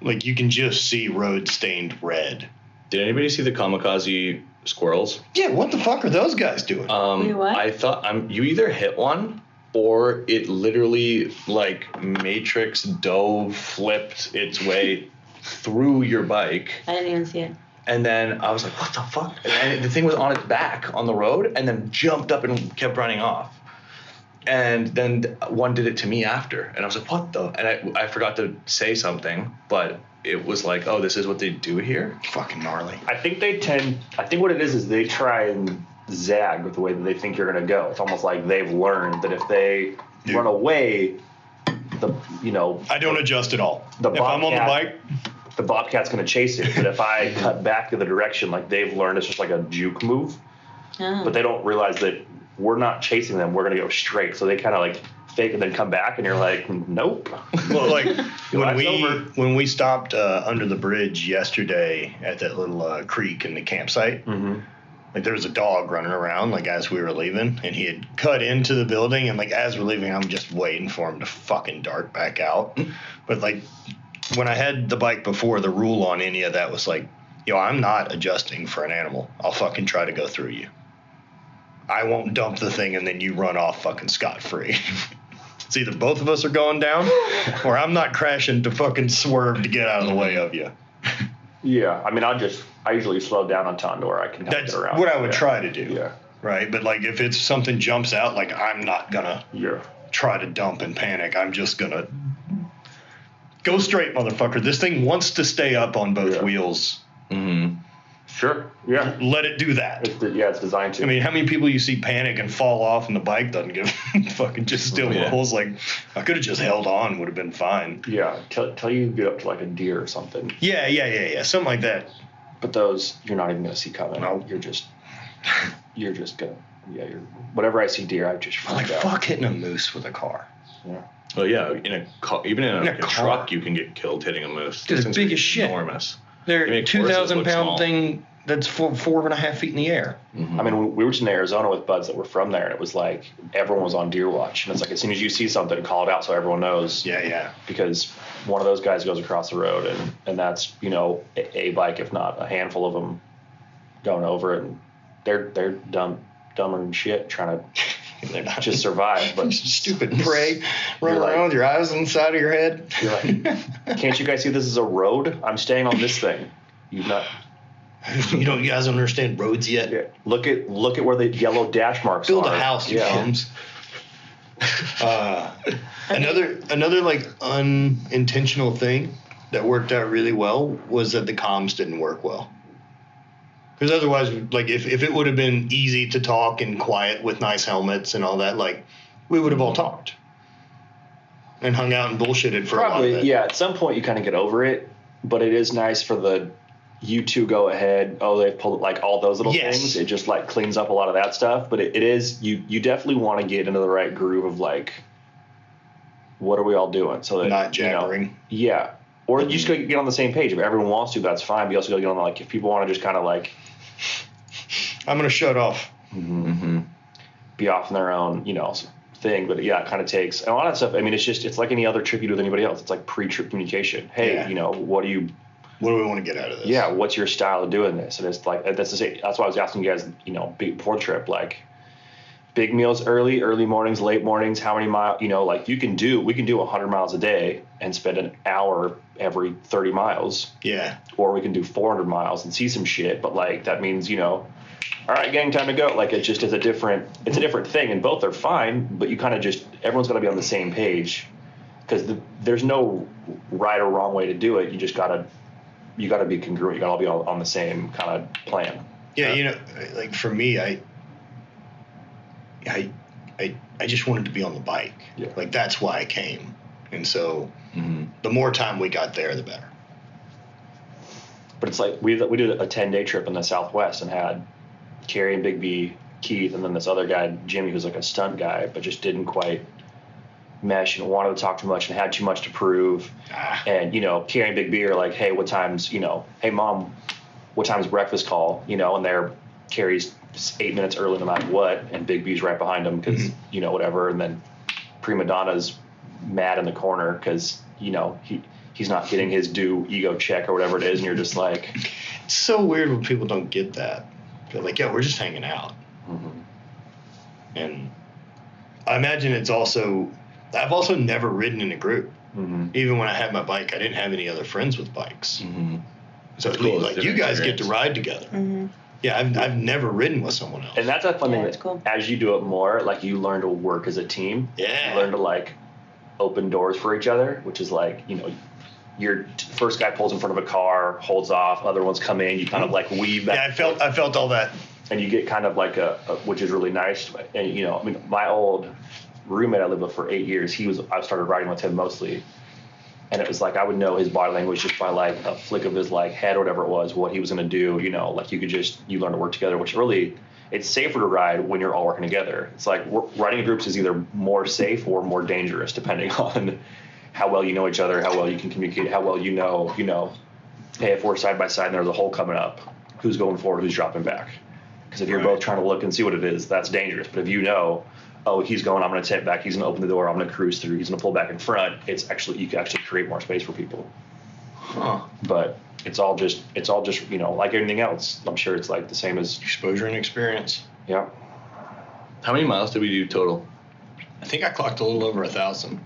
Like, you can just see road stained red. Did anybody see the kamikaze squirrels? Yeah, what the fuck are those guys doing? Wait, what? I thought you either hit one or it literally like Matrix flipped its way through your bike. I didn't even see it. And then I was like, what the fuck? And the thing was on its back on the road and then jumped up and kept running off. And then one did it to me after. And I was like, what the? And I forgot to say something, but it was like, oh, this is what they do here? Fucking gnarly. I think what it is they try and zag with the way that they think you're going to go. It's almost like they've learned that if they run away, I don't adjust at all. If I'm on the bike, the bobcat's going to chase it. But if I cut back to the direction, like they've learned, it's just like a juke move. Oh. But they don't realize that we're not chasing them. We're going to go straight. So they kind of like fake and then come back, and you're like, nope. well, like when we stopped under the bridge yesterday at that little creek in the campsite, like there was a dog running around like as we were leaving, and he had cut into the building, and like as we're leaving, I'm just waiting for him to fucking dart back out. But like when I had the bike before, the rule on any of that was like, I'm not adjusting for an animal. I'll fucking try to go through you. I won't dump the thing and then you run off fucking scot-free. It's either both of us are going down or I'm not crashing to fucking swerve to get out of the way of you. Yeah, I mean, I usually slow down a ton to where I can That's get around. what I would try to do. Yeah. Right? But like if it's something jumps out, like I'm not gonna try to dump and panic. I'm just gonna go straight, motherfucker. This thing wants to stay up on both wheels. Mm-hmm. Sure. Yeah. Let it do that. It's designed to. I mean, how many people you see panic and fall off and the bike doesn't give fucking just still rolls? Like, I could have just held on, would have been fine. Yeah. Till you get up to like a deer or something. Yeah. Something like that. But those you're not even gonna see coming. No. You're just gonna. Yeah. Whenever I see deer, I just freak out. Fuck hitting a moose with a car. Yeah. Well, yeah, even in a car. truck, you can get killed hitting a moose. Dude, it's big as shit. Enormous. They're They make horses 2,000 look pound small. thing that's 4.5 feet in the air. Mm-hmm. I mean, we were in Arizona with buds that were from there, and it was like everyone was on deer watch. And it's like as soon as you see something, call it out so everyone knows. Yeah. Because one of those guys goes across the road, and that's a bike, if not a handful of them, going over it, and they're dumber than shit trying to They're not just survive. But stupid prey running You're like- around with your eyes on the side of your head. you're like, can't you guys see this is a road? I'm staying on this thing. You've not. You guys don't understand roads yet. Yeah. Look at where the yellow dash marks Build are. a house, you Yeah. bums. Another like unintentional thing that worked out really well was that the comms didn't work well. Because otherwise, like if it would have been easy to talk and quiet with nice helmets and all that, like we would have all talked and hung out and bullshitted for a while. Probably, yeah. At some point, you kind of get over it, but it is nice for you two go ahead. Oh, they've pulled like all those little things. It just like cleans up a lot of that stuff. But it is you definitely want to get into the right groove of like, what are we all doing? So that Not jabbering. Yeah. Or you just gotta get on the same page. If everyone wants to, that's fine. But you also gotta get on like if people want to just kind of like I'm gonna shut off. be off in their own, thing. But yeah, it kind of takes and a lot of stuff. I mean, it's like any other trip you do with anybody else. It's like pre-trip communication. Hey, what do we want to get out of this? Yeah, what's your style of doing this? And it's like that's why I was asking you guys, before the trip, like big meals early mornings, late mornings, how many miles, like we can do 100 miles a day and spend an hour every 30 miles. Yeah. Or Or we can do 400 miles and see some shit. But like, that means, all right, gang, time to go. Like it just is a different thing, and both are fine, but you kind of everyone's got to be on the same page because there's no right or wrong way to do it. You just got to be congruent. You got to all be on the same kind of plan. Yeah, like for me, I just wanted to be on the bike. Yeah. Like that's why I came. And so the more time we got there, the better. But it's like we did a 10-day trip in the Southwest and had Carrie and Big B, Keith, and then this other guy, Jimmy, who's like a stunt guy, but just didn't quite mesh and wanted to talk too much and had too much to prove. And, Carrie and Big B are like, hey, what time's, hey, Mom, what time's breakfast call? And they're Carrie's 8 minutes early no matter what, and Big B's right behind him because, whatever. And then Prima Donna's mad in the corner because, he's not getting his due ego check or whatever it is, and you're just like... It's so weird when people don't get that. They're like, yeah, we're just hanging out. And I imagine I've also never ridden in a group. Even when I had my bike, I didn't have any other friends with bikes. So That's cool. like It's you different guys get to experience. ride together. Yeah, I've never ridden with someone else. And that's a fun Yeah, thing it's that cool. as you do it more, like you learn to work as a team. Yeah. You learn to like open doors for each other, which is like, your first guy pulls in front of a car, holds off, other ones come in, you kind of like weave that. Yeah, I felt all that. And you get kind of like which is really nice. And my old roommate I lived with for 8 years, I started riding with him mostly. And it was like I would know his body language just by like a flick of his like head or whatever it was, what he was going to do. Like you learn to work together, which really it's safer to ride when you're all working together. It's like riding in groups is either more safe or more dangerous depending on how well you know each other, how well you can communicate, how well you know, hey, if we're side by side and there's a hole coming up, who's going forward, who's dropping back? Because if you're both trying to look and see what it is, that's dangerous. But if you know, oh, he's going, I'm going to tip back, he's going to open the door, I'm going to cruise through, he's going to pull back in front, you can actually create more space for people. Huh. But it's all just like anything else. I'm sure it's like the same as Exposure and experience. yeah. How many miles did we do total? I think I clocked a little over 1,000.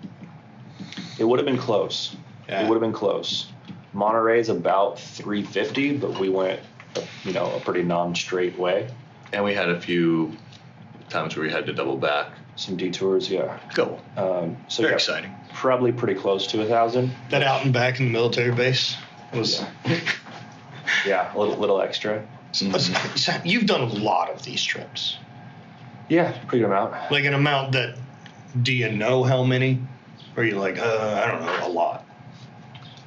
It would have been close. Yeah. It would have been close. Monterey's about 350, but we went a pretty non-straight way. And we had a few times where we had to double back. Some detours, yeah. Cool. So Very yeah, exciting. probably pretty close to 1,000. That out and back in the military base was. Yeah, a little extra. So you've done a lot of these trips. Yeah, pretty good amount. Like an amount that. Do you know how many? Or are you like, I don't know, a lot?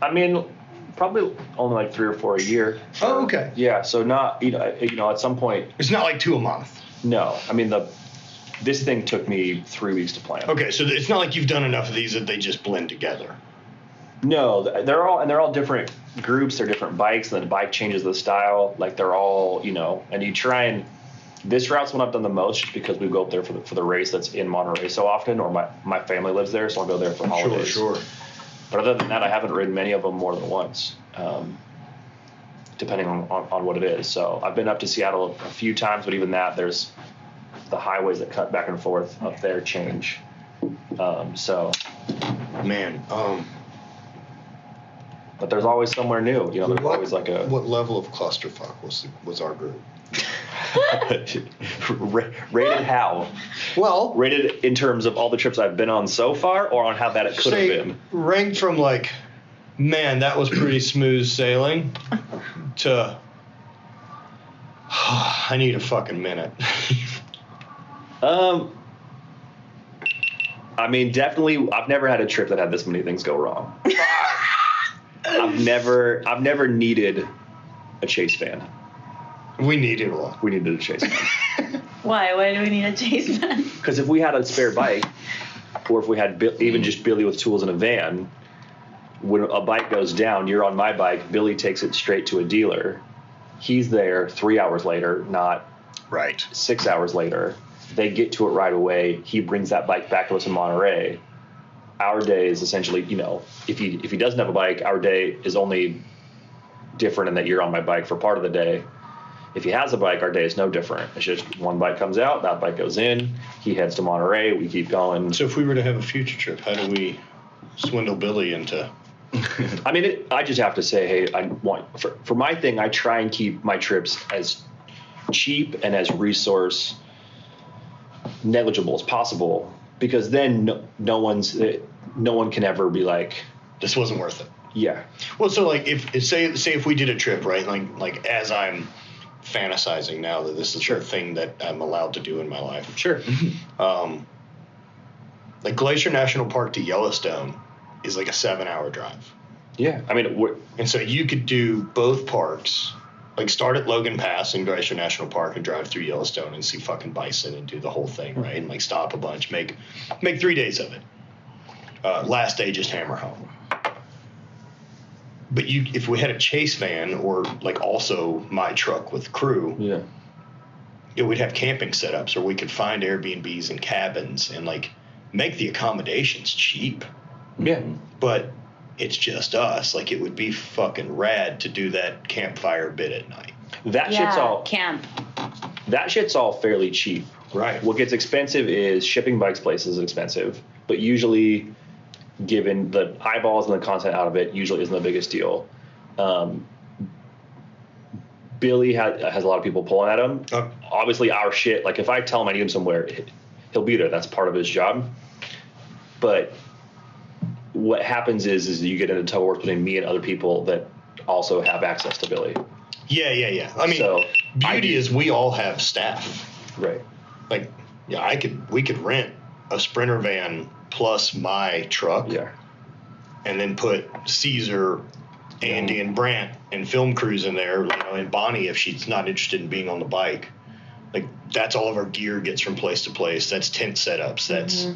I mean, probably only like 3 or 4 a year. Oh, okay. Yeah, so not at some point. It's not like 2 a month. No, I mean this thing took me 3 weeks to plan. Okay, so it's not like you've done enough of these that they just blend together. No, they're all different groups. They're different bikes, and then the bike changes the style. Like they're all and you try and. This route's one I've done the most just because we go up there for the race that's in Monterey so often, or my family lives there, so I'll go there for holidays. Sure. But other than that, I haven't ridden many of them more than once, depending on what it is. So I've been up to Seattle a few times, but even that, there's the highways that cut back and forth up there change. Man, but there's always somewhere new. There's always like a What level of clusterfuck was our group? rated how? Well, Rated in terms of all the trips I've been on so far, or on how bad it could have been? ranked from like, man, that was pretty smooth sailing, to I need a fucking minute. I mean, definitely, I've never had a trip that had this many things go wrong. I've never needed a chase van. We needed one. We needed a chase van. Why? Why do we need a chase van? Because if we had a spare bike, or if we had even just Billy with tools in a van, when a bike goes down, you're on my bike, Billy takes it straight to a dealer. He's there 3 hours later, not Right. 6 hours later. They get to it right away. He brings that bike back to us in Monterey. Our day is essentially, if he doesn't have a bike, our day is only different in that you're on my bike for part of the day. If he has a bike, our day is no different. It's just one bike comes out, that bike goes in, he heads to Monterey, we keep going. So if we were to have a future trip, how do we swindle Billy into? I mean, I just have to say, hey, I want for my thing, I try and keep my trips as cheap and as resource negligible as possible, because then no one can ever be like, This wasn't worth it. yeah. Well, so like if say if we did a trip, right? Like as I'm fantasizing now that this is the thing that I'm allowed to do in my life. Sure. Like Glacier National Park to Yellowstone is like a 7-hour drive. Yeah. I mean, And so you could do both parks, like start at Logan Pass in Glacier National Park and drive through Yellowstone and see fucking bison and do the whole thing, right? And like stop a bunch, make 3 days of it. Last day, just hammer home. But if we had a chase van or like also my truck with crew, yeah. we'd have camping setups, or we could find Airbnbs and cabins and like make the accommodations cheap. Yeah. But it's just us. Like it would be fucking rad to do that campfire bit at night. That shit's all fairly cheap. Right. What gets expensive is shipping bikes places is expensive, but usually, given the eyeballs and the content out of it, usually isn't the biggest deal. Billy has a lot of people pulling at him. Obviously, our shit. Like if I tell him I need him somewhere, he'll be there. That's part of his job. But what happens is you get into tug of war between me and other people that also have access to Billy. Yeah. I mean, So, beauty is we all have staff. Right. Like, yeah, we could rent a Sprinter van plus my truck. Yeah. And then put Caesar, Andy, and Brant and film crews in there, and Bonnie if she's not interested in being on the bike. Like that's all of our gear gets from place to place. That's tent setups. That's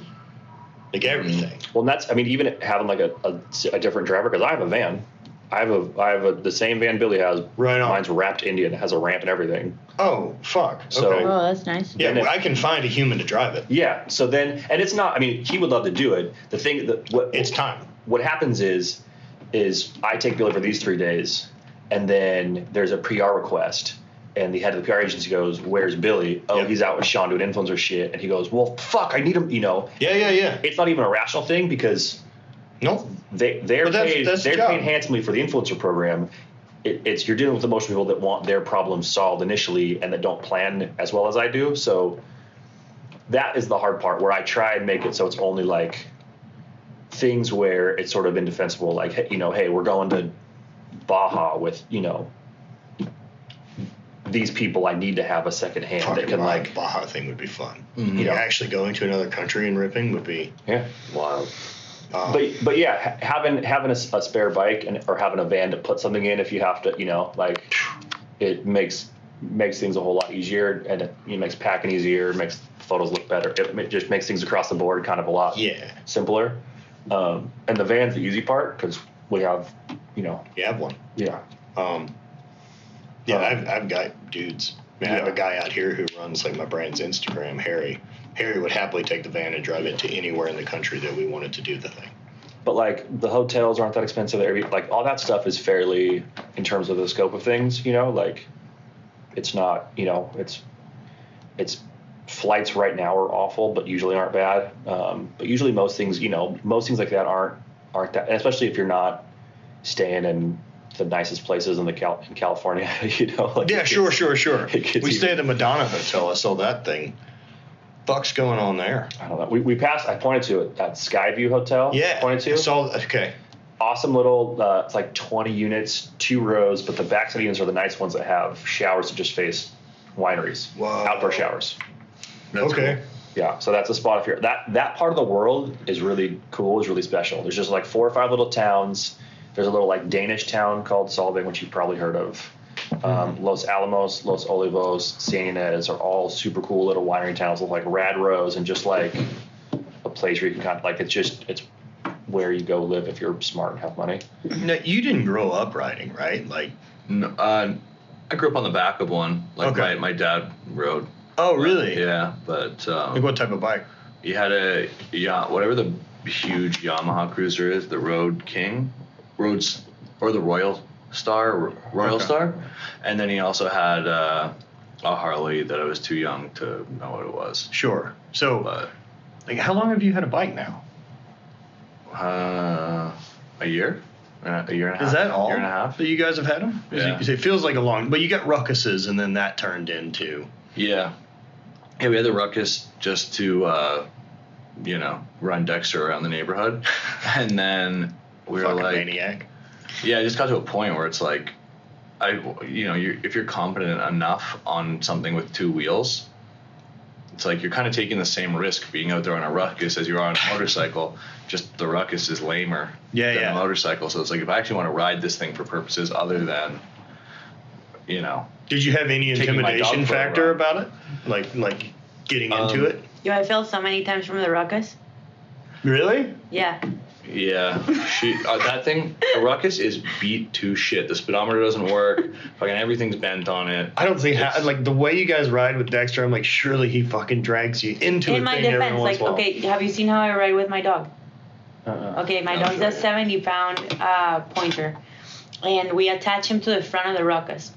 like everything. Well, and that's even having like a different driver because I have a van. I have the same van Billy has. Right on. Mine's wrapped Indian. It has a ramp and everything. Oh fuck. So- okay. Oh, that's nice. Yeah, then I can find a human to drive it. Yeah. So then, and it's not. I mean, he would love to do it. The thing that It's time. what happens is I take Billy for these 3 days, and then there's a PR request, and the head of the PR agency goes, "Where's Billy?" Oh, Yep. he's out with Sean doing influencer shit, and he goes, "Well, fuck, I need him." Yeah. It's not even a rational thing because No. they're But that's paid the job. handsomely for the influencer program. It's you're dealing with emotional people that want their problems solved initially and that don't plan as well as I do. So that is the hard part where I try and make it so it's only like things where it's sort of indefensible, like, hey, we're going to Baja with, these people. I need to have a second hand Talking that can about like, the Baja thing would be fun. Actually going to another country and ripping would be Wild. But yeah, having a spare bike or having a van to put something in if you have to, it makes things a whole lot easier, and it makes packing easier, makes photos look better. It just makes things across the board kind of a lot simpler. And the van's the easy part because we have, You have one. yeah. I've got dudes. I have a guy out here who runs like my brand's Instagram, Harry. Harry would happily take the van and drive it to anywhere in the country that we wanted to do the thing. But like the hotels aren't that expensive. Like all that stuff is fairly in terms of the scope of things. Like it's not. It's flights right now are awful, but usually aren't bad. But usually most things like that aren't that. And especially if you're not staying in the nicest places in California. Yeah, sure. We easy. stay at the Madonna Hotel. I saw that thing. Fuck's going on there? I don't know. We passed. I pointed to it at Skyview Hotel. Yeah. Pointed to. I saw. Okay. Awesome little. It's like 20 units, 2 rows, but the backside units are the nice ones that have showers that just face wineries. Whoa. Outdoor showers. That's okay. cool. Yeah. So that's a spot if you're that part of the world is really cool. Is really special. There's just like 4 or 5 little towns. There's a little like Danish town called Solvang, which you've probably heard of. Los Alamos, Los Olivos, San Ynez are all super cool little winery towns with like rad rows and just like a place where you can kind of like it's where you go live if you're smart and have money. Now, you didn't grow up riding, right? Like, No, I grew up on the back of one. Like Okay. my dad rode. oh really? Yeah, but Like what type of bike? he had whatever the huge Yamaha cruiser is, the Road King, or the Royal Star, and then he also had a Harley that I was too young to know what it was. Sure. So, But like, how long have you had a bike now? a year and a half. Is that all? Year and a half. that you guys have had them? Yeah. It feels like a long, but you got Ruckuses, and then that turned into. Yeah. Yeah, we had the Ruckus just to, run Dexter around the neighborhood. And then we were Fucking like, maniac. yeah, it just got to a point where it's like, if you're competent enough on something with 2 wheels, it's like you're kind of taking the same risk being out there on a Ruckus as you are on a motorcycle. Just the Ruckus is lamer than Yeah. a motorcycle. So it's like if I actually want to ride this thing for purposes other than, Did you have any Taking my dog intimidation for a factor run. about it? Like getting into it? I fell so many times from the ruckus. Really? Yeah. Yeah, that thing, a Ruckus is beat to shit. The speedometer doesn't work. Fucking everything's bent on it. I don't see how, like, the way you guys ride with Dexter, I'm like, surely he fucking drags you into In a my thing every defense, once like, in a while. okay, have you seen how I ride with my dog? Okay, my No, dog's a 70-pound pointer, and we attach him to the front of the ruckus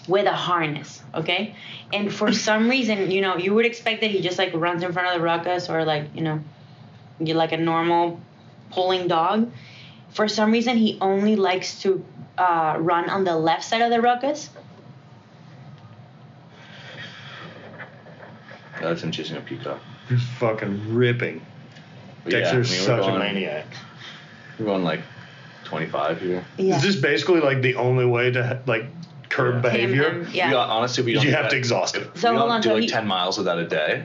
with a harness, okay? And for some reason, you would expect that he just, like, runs in front of the ruckus or, like, you're like a normal pulling dog. For some reason, he only likes to run on the left side of the ruckus. That's in chasing a peacock. Just fucking ripping. But yeah, Dexter's I mean, such a maniac. We're going like 25 here. Yeah. Is this basically like the only way to like curb behavior? Yeah. Honestly, we don't. You do have that. to exhaust it. So we hold don't on. do So like he, 10 miles of that a day,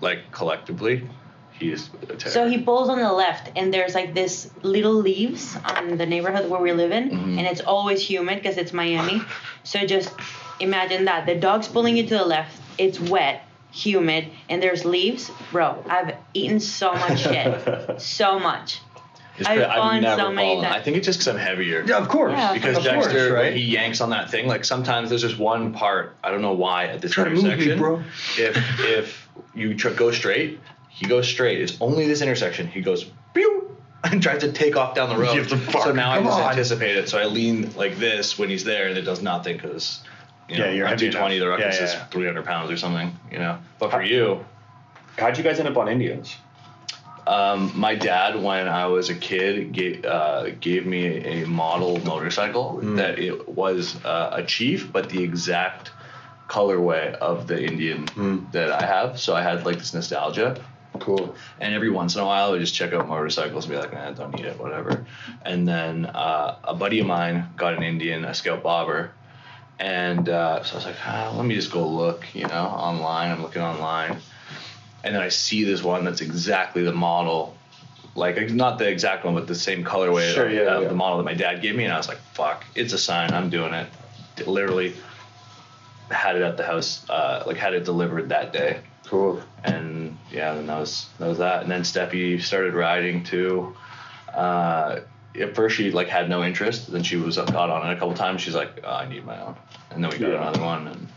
like collectively. He's a terror. so he pulls on the left, and there's like this little leaves on the neighborhood where we live in, Mm-hmm. and it's always humid because it's Miami. So just imagine that the dog's pulling you to the left. It's wet, humid, and there's leaves. Bro, I've eaten so much shit, so much. I've fallen never so many fallen. times. I think it's just because I'm heavier. Yeah, of course. Yeah. Because Of Dexter, course, right? when he yanks on that thing, like sometimes there's just one part. I don't know why at this Try to move me, intersection. bro. If you go straight, he goes straight. It's only this intersection. He goes pew and tries to take off down the road. You have to fuck. So now I Come just on. anticipate it. So I lean like this when he's there, and it does nothing because You're I'm heavy 220. The enough. ruckus Yeah, is yeah. 300 pounds or something. But for you. How'd you guys end up on Indians? My dad, when I was a kid, gave me a model motorcycle that it was a Chief, but the exact colorway of the Indian that I have. So I had like this nostalgia. Cool. And every once in a while, I would just check out motorcycles and be like, I don't need it, whatever. And then a buddy of mine got an Indian, a Scout Bobber. And so I was like, let me just go look, online. I'm looking online. And then I see this one that's exactly the model, like not the exact one, but the same colorway of the model that my dad gave me. And I was like, fuck, it's a sign. I'm doing it. Literally had it at the house, had it delivered that day. Cool. And yeah, then that was that. And then Stefi started riding too. At first she had no interest. Then she got on it a couple times. She's like, I need my own. And then we got another one. And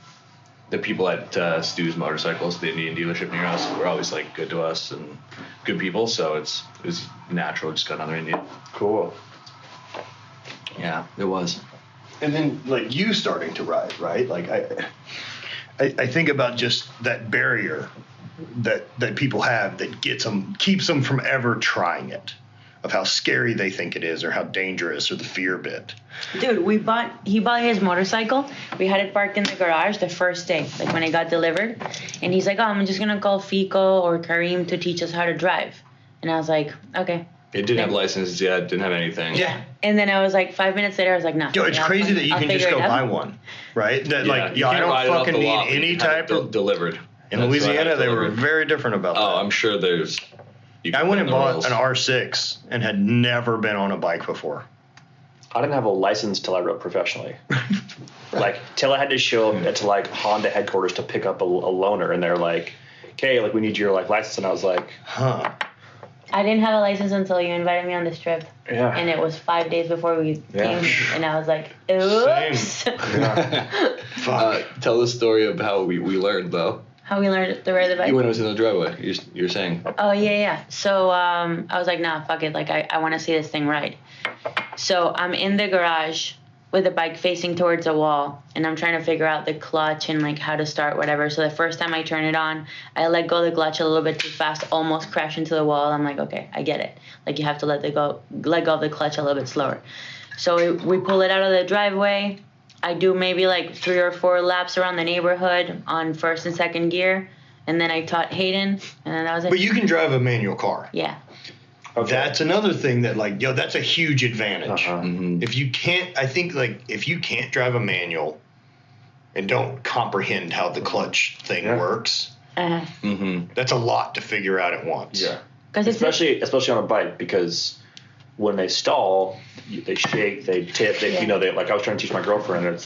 the people at Stu's Motorcycles, the Indian dealership near us, were always good to us and good people. So it was natural. Just got another Indian. Cool. Yeah, it was. And then you starting to ride, right? I think about just that barrier that people have that keeps them from ever trying it, of how scary they think it is or how dangerous or the fear bit. Dude, he bought his motorcycle. We had it parked in the garage the first day, when it got delivered. And he's like, I'm just gonna call Fico or Kareem to teach us how to drive. And I was like, okay. It didn't have licenses yet, didn't have anything. Yeah. And then I was 5 minutes later, I was like, nah. Yo, it's crazy that you can just go buy one, right? That You I can't don't ride it off fucking the need lot, but you any can have type it of delivered. In That's Louisiana, what I they were delivered. very different about that. Oh, I'm sure there's. I went and bought rules. an R6 and had never been on a bike before. I didn't have a license till I rode professionally. Till I had to show up to Honda headquarters to pick up a loaner, and they're like, "Okay, we need your license," and I was like, Huh. I didn't have a license until you invited me on this trip. Yeah. And it was 5 days before we Yeah. came. And I was like, oops. Fuck. Tell the story of how we learned though. How we learned to ride the bike. When it was in the driveway, you're saying. Oh, yeah. So I was like, nah, fuck it. I want to see this thing ride. So I'm in the garage with the bike facing towards a wall, and I'm trying to figure out the clutch and how to start whatever. So the first time I turn it on, I let go of the clutch a little bit too fast, almost crash into the wall. I'm like, okay, I get it. You have to let go of the clutch a little bit slower. So we pull it out of the driveway. I do maybe 3 or 4 laps around the neighborhood on first and second gear, and then I taught Hayden, and then that was it. But you can drive a manual car. Yeah. okay. That's another thing that that's a huge advantage. Uh-huh. Mm-hmm. If you can't, I think if you can't drive a manual and don't comprehend how the clutch thing works, Uh-huh. Mm-hmm. that's a lot to figure out at once. Yeah. 'Cause it's Especially on a bike, because when they stall, they shake, they tip, they I was trying to teach my girlfriend, and it's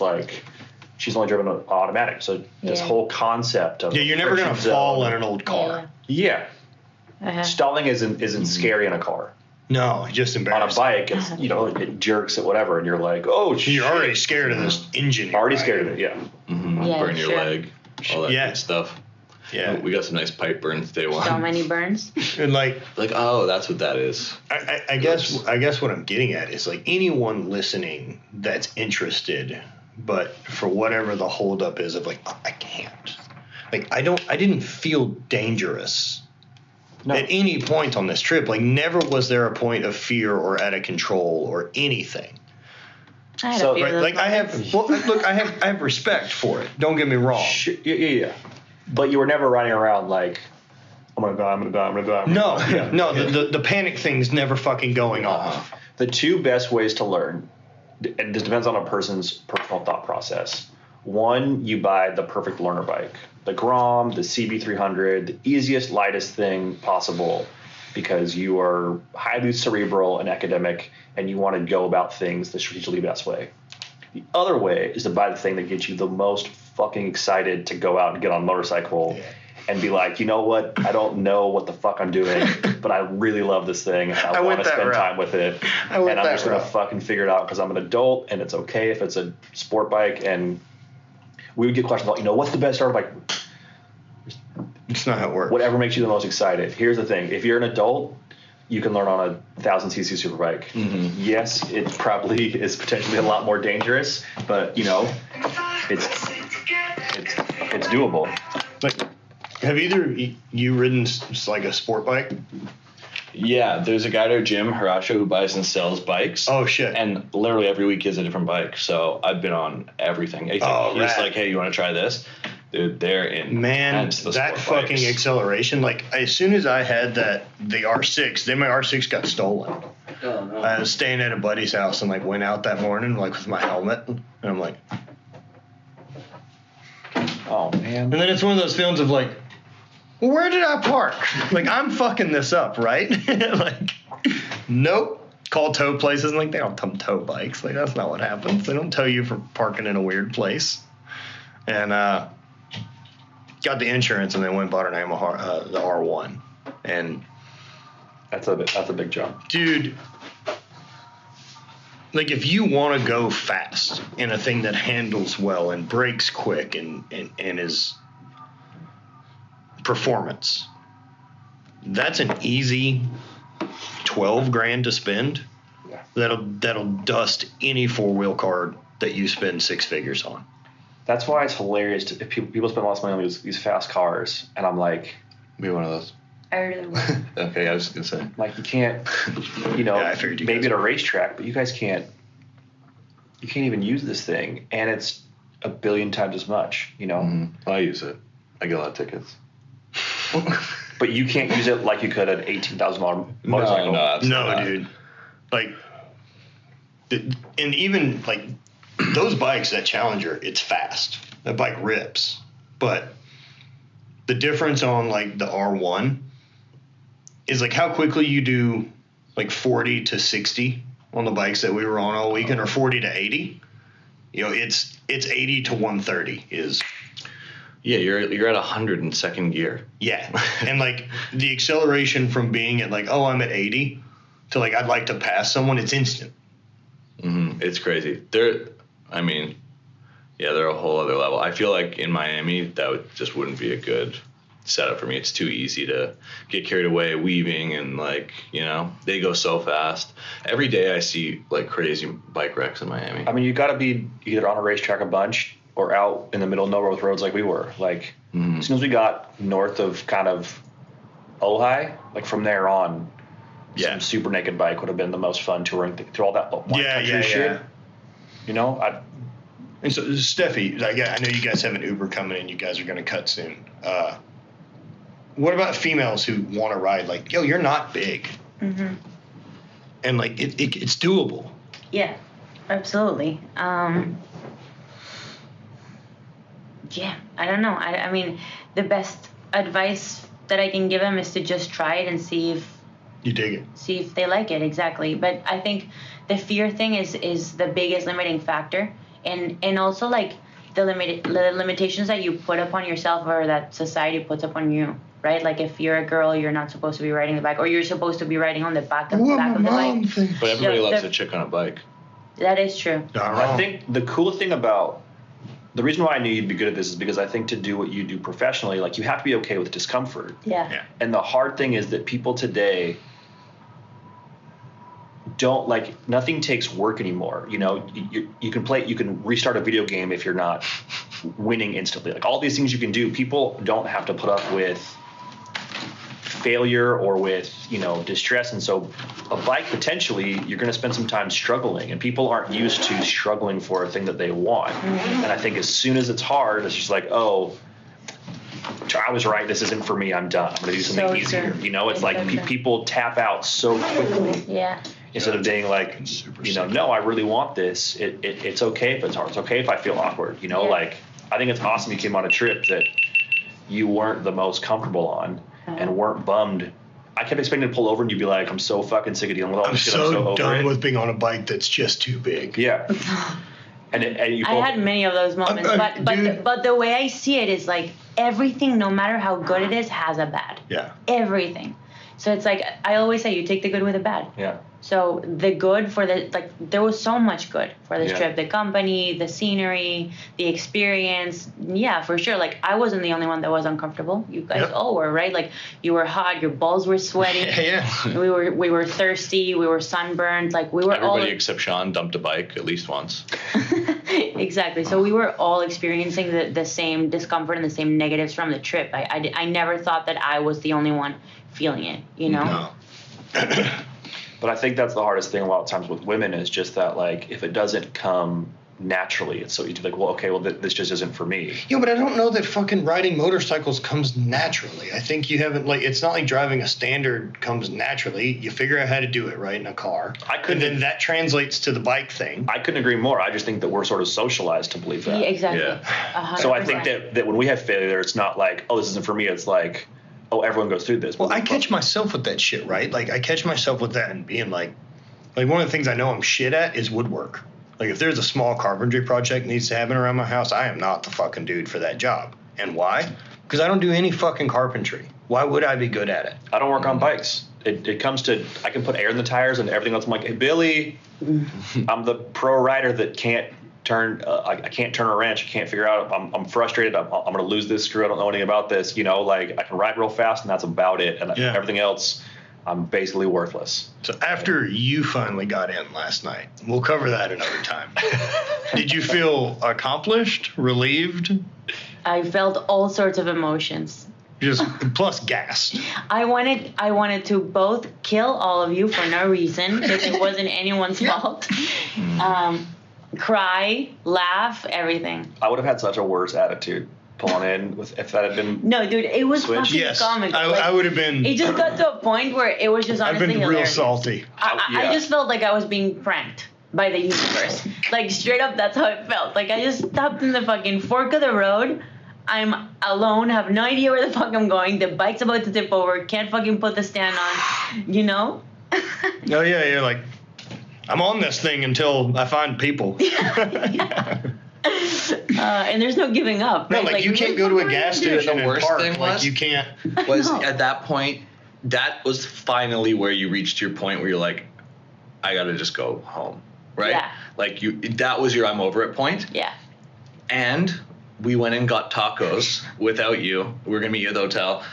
she's only driven an automatic, so this Yeah. whole concept of Yeah, you're never gonna friction fall zone- in an old car. Yeah, Uh-huh. stalling isn't scary in a car. No, just On a embarrassing. bike, it's it jerks at whatever, and you're like, oh, shit. You're already scared of this engine. already scared of it. Yeah. Mm-hmm. Yeah, Burn your sure. leg, all that good stuff. Yeah. We got some nice pipe burns day one. So many burns. And Oh, that's what that is. I guess what I'm getting at is anyone listening that's interested, but for whatever the holdup is of I can't. I didn't feel dangerous at any point on this trip. Never was there a point of fear or out of control or anything. I had So, a few of those I have moments. look, I have respect for it. Don't get me wrong. Sure, yeah. But you were never running around like, I'm gonna die. No, the panic thing's never fucking going off. The two best ways to learn, and this depends on a person's personal thought process. One, you buy the perfect learner bike, the Grom, the CB300, the easiest, lightest thing possible, because you are highly cerebral and academic, and you want to go about things the strategically best way. The other way is to buy the thing that gets you the most fucking excited to go out and get on a motorcycle and be like, you know what? I don't know what the fuck I'm doing, but I really love this thing. And I want to spend time with it. And I'm just going to fucking figure it out because I'm an adult, and it's okay if it's a sport bike. And we would get questions about, what's the best starter bike? It's not how it works. Whatever makes you the most excited. Here's the thing. If you're an adult, you can learn on a 1,000cc super bike. Mm-hmm. Yes, it probably is potentially a lot more dangerous, but it's doable. Like, have either of you ridden like a sport bike? Yeah, there's a guy at our gym, Harasha, who buys and sells bikes. Oh shit! And literally every week he has a different bike. So I've been on everything. He's like, hey, you want to try this? Dude, they're in. Man, that fucking bikes. Acceleration! Like as soon as I had the R6, then my R6 got stolen. Oh no! I was staying at a buddy's house and like went out that morning like with my helmet, and I'm like, oh man! And then it's one of those films of like, well, where did I park? Like I'm fucking this up, right? Like, nope. Call tow places and like they don't tow bikes. Like that's not what happens. They don't tow you for parking in a weird place. And got the insurance and then went and bought an Yamaha the R1, and that's a big jump, dude. Like if you want to go fast in a thing that handles well and brakes quick and is performance, that's an easy $12,000 to spend. Yeah. That'll dust any 4-wheel card that you spend 6 figures on. That's why it's hilarious if people spend lots of money on these fast cars, and I'm like, be one of those. I really would. Okay, I was just gonna say. Like you can't, I figured maybe at a racetrack, but you guys can't. You can't even use this thing, and it's a billion times as much. I use it. I get a lot of tickets. But you can't use it like you could an $18,000 motorcycle. No, dude. Like, and even like those bikes, that Challenger, it's fast. That bike rips. But the difference on like the R1 is like how quickly you do like 40 to 60 on the bikes that we were on all weekend, or 40 to 80. It's 80 to 130 is. Yeah, you're at 100 in second gear. Yeah, and like the acceleration from being at like, oh, I'm at 80 to like I'd like to pass someone, it's instant. Mm-hmm. It's crazy. They're a whole other level. I feel like in Miami that just wouldn't be a good setup for me. It's too easy to get carried away weaving and like they go so fast. Every day I see like crazy bike wrecks in Miami. I mean, you got to be either on a racetrack a bunch or out in the middle of nowhere with roads like we were. Like, as soon as we got north of kind of Ojai, like from there on, some super naked bike would have been the most fun touring through all that wine country shit. And so, Stefi, I know you guys have an Uber coming in. You guys are going to cut soon. What about females who want to ride? Like, yo, you're not big. Mm-hmm. And, like, it's doable. Yeah, absolutely. Yeah, I don't know. I mean, the best advice that I can give them is to just try it and see if you dig it. See if they like it, exactly. But I think the fear thing is the biggest limiting factor, and also like the limitations that you put upon yourself or that society puts upon you, right? Like if you're a girl, you're not supposed to be riding the bike, or you're supposed to be riding on the back of the bike. But everybody loves a chick on a bike. That is true. I think the coolest thing about the reason why I knew you'd be good at this is because I think to do what you do professionally, like you have to be okay with discomfort. Yeah. And the hard thing is that people today don't nothing takes work anymore. You can restart a video game if you're not winning instantly. Like all these things you can do, people don't have to put up with failure or with distress. And so a bike, potentially you're going to spend some time struggling, and people aren't used to struggling for a thing that they want. Mm-hmm. And I think as soon as it's hard, it's just like, oh, I was right. This isn't for me. I'm done. I'm going to do something So easier. true. You know, it's like So true. people tap out so quickly Yeah. instead of being like, no, I really want this. It's okay if it's hard. It's okay if I feel awkward. You know, Yeah. like I think it's awesome you came on a trip that you weren't the most comfortable on and weren't bummed. I kept expecting to pull over and you'd be like, I'm so fucking sick of dealing with all I'm this shit. so I'm so over done it. with being on a bike that's just too big. Yeah. And you I had many of those moments, dude. but the way I see it is like everything, no matter how good it is, has a bad. Yeah. Everything. So it's like I always say, you take the good with the bad. Yeah. So the good for the there was so much good for this Yeah. trip. The company, the scenery, the experience. Yeah, for sure. Like I wasn't the only one that was uncomfortable. You guys Yep. all were, right? Like you were hot, your balls were sweaty. Yeah. We were thirsty, we were sunburned, like we were Everybody except Sean dumped a bike at least once. Exactly. So we were all experiencing the same discomfort and the same negatives from the trip. I never thought that I was the only one feeling it, you know? No. But I think that's the hardest thing a lot of times with women is just that, like, if it doesn't come naturally, it's so easy to be like, well, okay, well, this just isn't for me. Yeah, but I don't know that fucking riding motorcycles comes naturally. I think you haven't, like, it's not like driving a standard comes naturally. You figure out how to do it, right, in a car. And then that translates to the bike thing. I couldn't agree more. I just think that we're sort of socialized to believe that. Yeah, exactly. Yeah. 100%. So I think that when we have failure, it's not like, oh, this isn't for me. It's like, oh, everyone goes through this. Well, I catch myself with that shit, right? Like, I catch myself with that and being like one of the things I know I'm shit at is woodwork. Like, if there's a small carpentry project needs to happen around my house, I am not the fucking dude for that job. And why? Because I don't do any fucking carpentry. Why would I be good at it? I don't work on bikes. It comes to, I can put air in the tires and everything else. I'm like, hey, Billy, I'm the pro rider that can't turn, I can't turn a wrench. I can't figure out, I'm frustrated. I'm going to lose this screw. I don't know anything about this. You know, like I can ride real fast and that's about it. And everything else, I'm basically worthless. So after you finally got in last night, we'll cover that another time. Did you feel accomplished, relieved? I felt all sorts of emotions. Just plus gassed. I wanted to both kill all of you for no reason because it wasn't anyone's fault. Cry, laugh, everything. I would have had such a worse attitude pulling in if that had been. No, dude, it was Switch? fucking Yes, comical. I would have been. It just got to a point where it was just I've honestly been real hilarious. salty. I just felt like I was being pranked by the universe. Like straight up, that's how it felt. Like I just stopped in the fucking fork of the road. I'm alone, have no idea where the fuck I'm going. The bike's about to tip over. Can't fucking put the stand on. You know? Oh yeah, you're like, I'm on this thing until I find people. And there's no giving up. No, Right? like you can't go to a gas station The and worst park. thing Like was- you can't. Was No. at that point, that was finally where you reached your point where you're like, I gotta just go home, right? Yeah. Like that was your I'm over it point. Yeah. And we went and got tacos without you. We were gonna meet you at the hotel,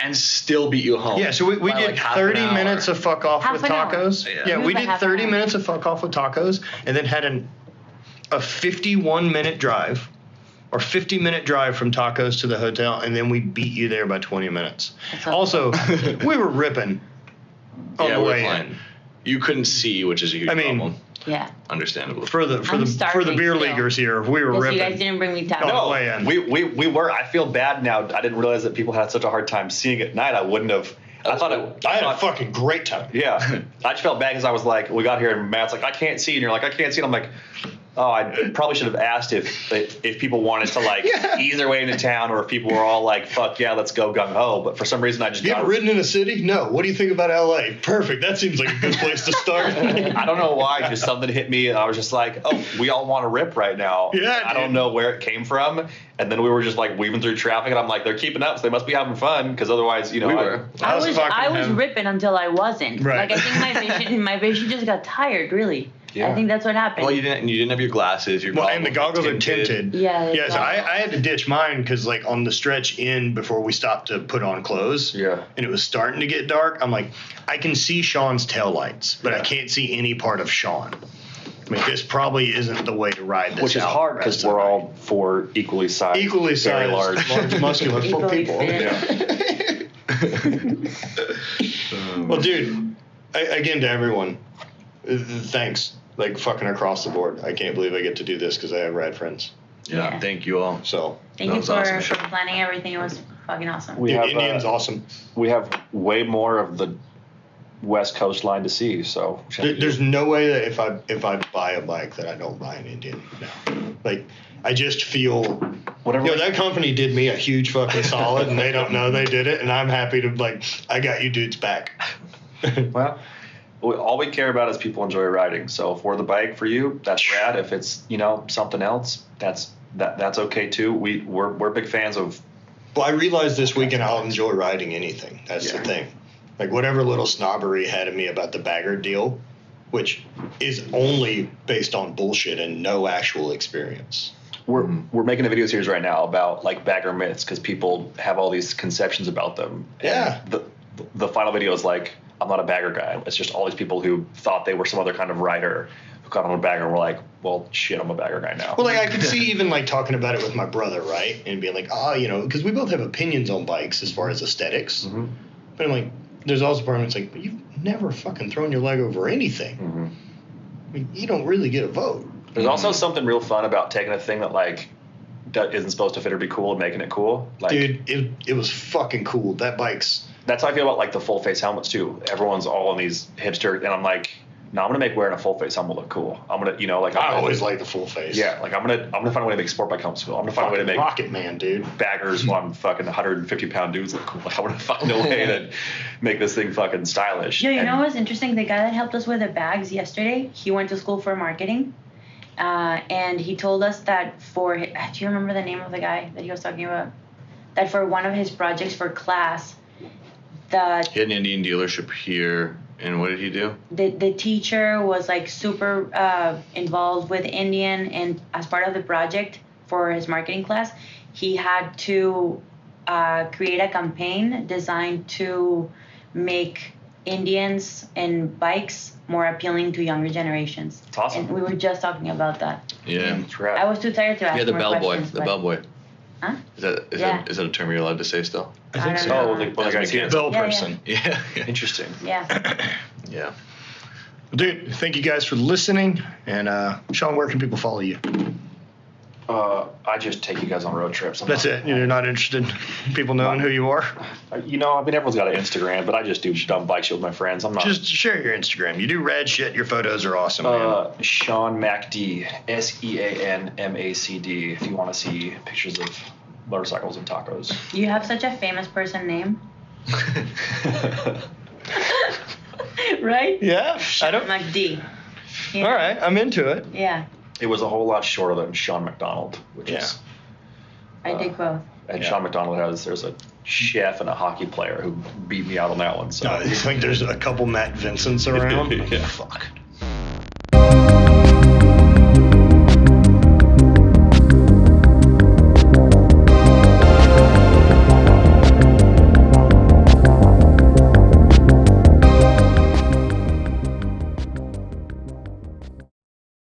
and still beat you home. Yeah, so we by did like half 30 an hour. minutes of fuck off Half with an hour. tacos. Yeah. Yeah, It was we about did half an 30 hour. minutes of fuck off with tacos, and then had a 51-minute drive. Or 50-minute drive from tacos to the hotel, and then we beat you there by 20 minutes. That's Also, we were ripping on Yeah, the we're way fine. in. You couldn't see, which is a huge I mean, problem. Yeah. Understandable. For the I'm beer starving still. leaguers here, we were Because ripping. you guys didn't bring me No. tacos. way in. We were. I feel bad now. I didn't realize that people had such a hard time seeing it at night. I wouldn't have. I thought it. I had a fucking great time. Yeah. I just felt bad because I was like, we got here and Matt's like, I can't see. And you're like, I can't see. And I'm like, oh, I probably should have asked if people wanted to like ease their way into town or if people were all like, fuck yeah, let's go gung ho. But for some reason, I just You got ever ridden in a city? No. What do you think about LA? Perfect. That seems like a good place to start. I don't know why, just something hit me, and I was just like, "Oh, we all want to rip right now." Yeah, I don't dude. know where it came from, and then we were just like weaving through traffic, and I'm like, "They're keeping up, so they must be having fun," because otherwise, you know, We were. I was fucking ripping until I wasn't. Right. Like I think my vision just got tired. Really. Yeah. I think that's what happened. Well, you didn't have your glasses. Your Well, and the goggles are tinted. tinted. Yeah, Yeah, so I had to ditch mine because, like, on the stretch in before we stopped to put on clothes, Yeah. and it was starting to get dark, I'm like, I can see Sean's taillights, but I can't see any part of Sean. I mean, this probably isn't the way to ride this which is out hard the because rest of we're the all four equally sized, night. Equally very sized, large. muscular Equally people. fit. Well, dude, again to everyone, thanks. Like, fucking across the board. I can't believe I get to do this because I have rad friends. Yeah, thank you all. So Thank That you was for, awesome. for planning everything. It was fucking awesome. We dude, have Indian's awesome. we have way more of the West Coast line to see. So There's no way that if I buy a bike that I don't buy an Indian now. Like I just feel whatever. that company did me a huge fucking solid, and they don't know they did it, and I'm happy to I got you dudes back. Well, all we care about is people enjoy riding. So if we're the bike for you, that's rad. If it's something else, that's okay too. We're big fans of. Well, I realized this weekend I'll enjoy riding anything. That's the thing. Like whatever little snobbery had in me about the bagger deal, which is only based on bullshit and no actual experience. We're making a video series right now about like bagger myths because people have all these conceptions about them. Yeah. And the final video is like, I'm not a bagger guy. It's just all these people who thought they were some other kind of rider who got on a bagger and were like, well, shit, I'm a bagger guy now. Well, like I could see even like talking about it with my brother, right? And being like, because we both have opinions on bikes as far as aesthetics. Mm-hmm. But I'm like, there's also part of it's like, but you've never fucking thrown your leg over anything. Mm-hmm. I mean, you don't really get a vote. There's also something real fun about taking a thing that like that isn't supposed to fit or be cool and making it cool. Like, Dude, it was fucking cool. That bike's. That's how I feel about like the full face helmets too. Everyone's all in these hipster, and I'm like, no, I'm gonna make wearing a full face helmet look cool. I'm gonna, I always like the full face. Yeah, like I'm gonna find a way to make sport bike helmets cool. I'm gonna find a way to make Rocket Man, dude. baggers on fucking 150-pound dudes look cool. Like I'm gonna find a way to make this thing fucking stylish. Yeah, you know what's interesting? The guy that helped us with the bags yesterday, he went to school for marketing. And he told us that do you remember the name of the guy that he was talking about? That for one of his projects for class, He had an Indian dealership here, and what did he do? the teacher was like super involved with Indian, and as part of the project for his marketing class, he had to create a campaign designed to make Indians and bikes more appealing to younger generations. It's awesome. And we were just talking about that. Yeah. It's rad. I was too tired to ask Yeah, the more bellboy. questions. The but- bellboy. Huh? Is that a term you're allowed to say still? I think don't so. know. Oh, well, the guy's here. Bill Yeah, person. Yeah. Interesting. Yeah. Yeah. Dude, thank you guys for listening. And Sean, where can people follow you? I just take you guys on road trips. That's it. You're not interested in people knowing who you are? I mean, everyone's got an Instagram, but I just do dumb bike shit with my friends. I'm not. Just share your Instagram. You do rad shit. Your photos are awesome, man. Sean MacD, SeanMacD. If you want to see pictures of motorcycles and tacos. You have such a famous person name, right? Yeah. I don't. MacD. Yeah. All right. I'm into it. Yeah, It was a whole lot shorter than Sean Macdonald, which is. I did both. And Yeah. Sean Macdonald there's a chef and a hockey player who beat me out on that one. So I think there's a couple Matt Vincents around. Yeah. Fuck.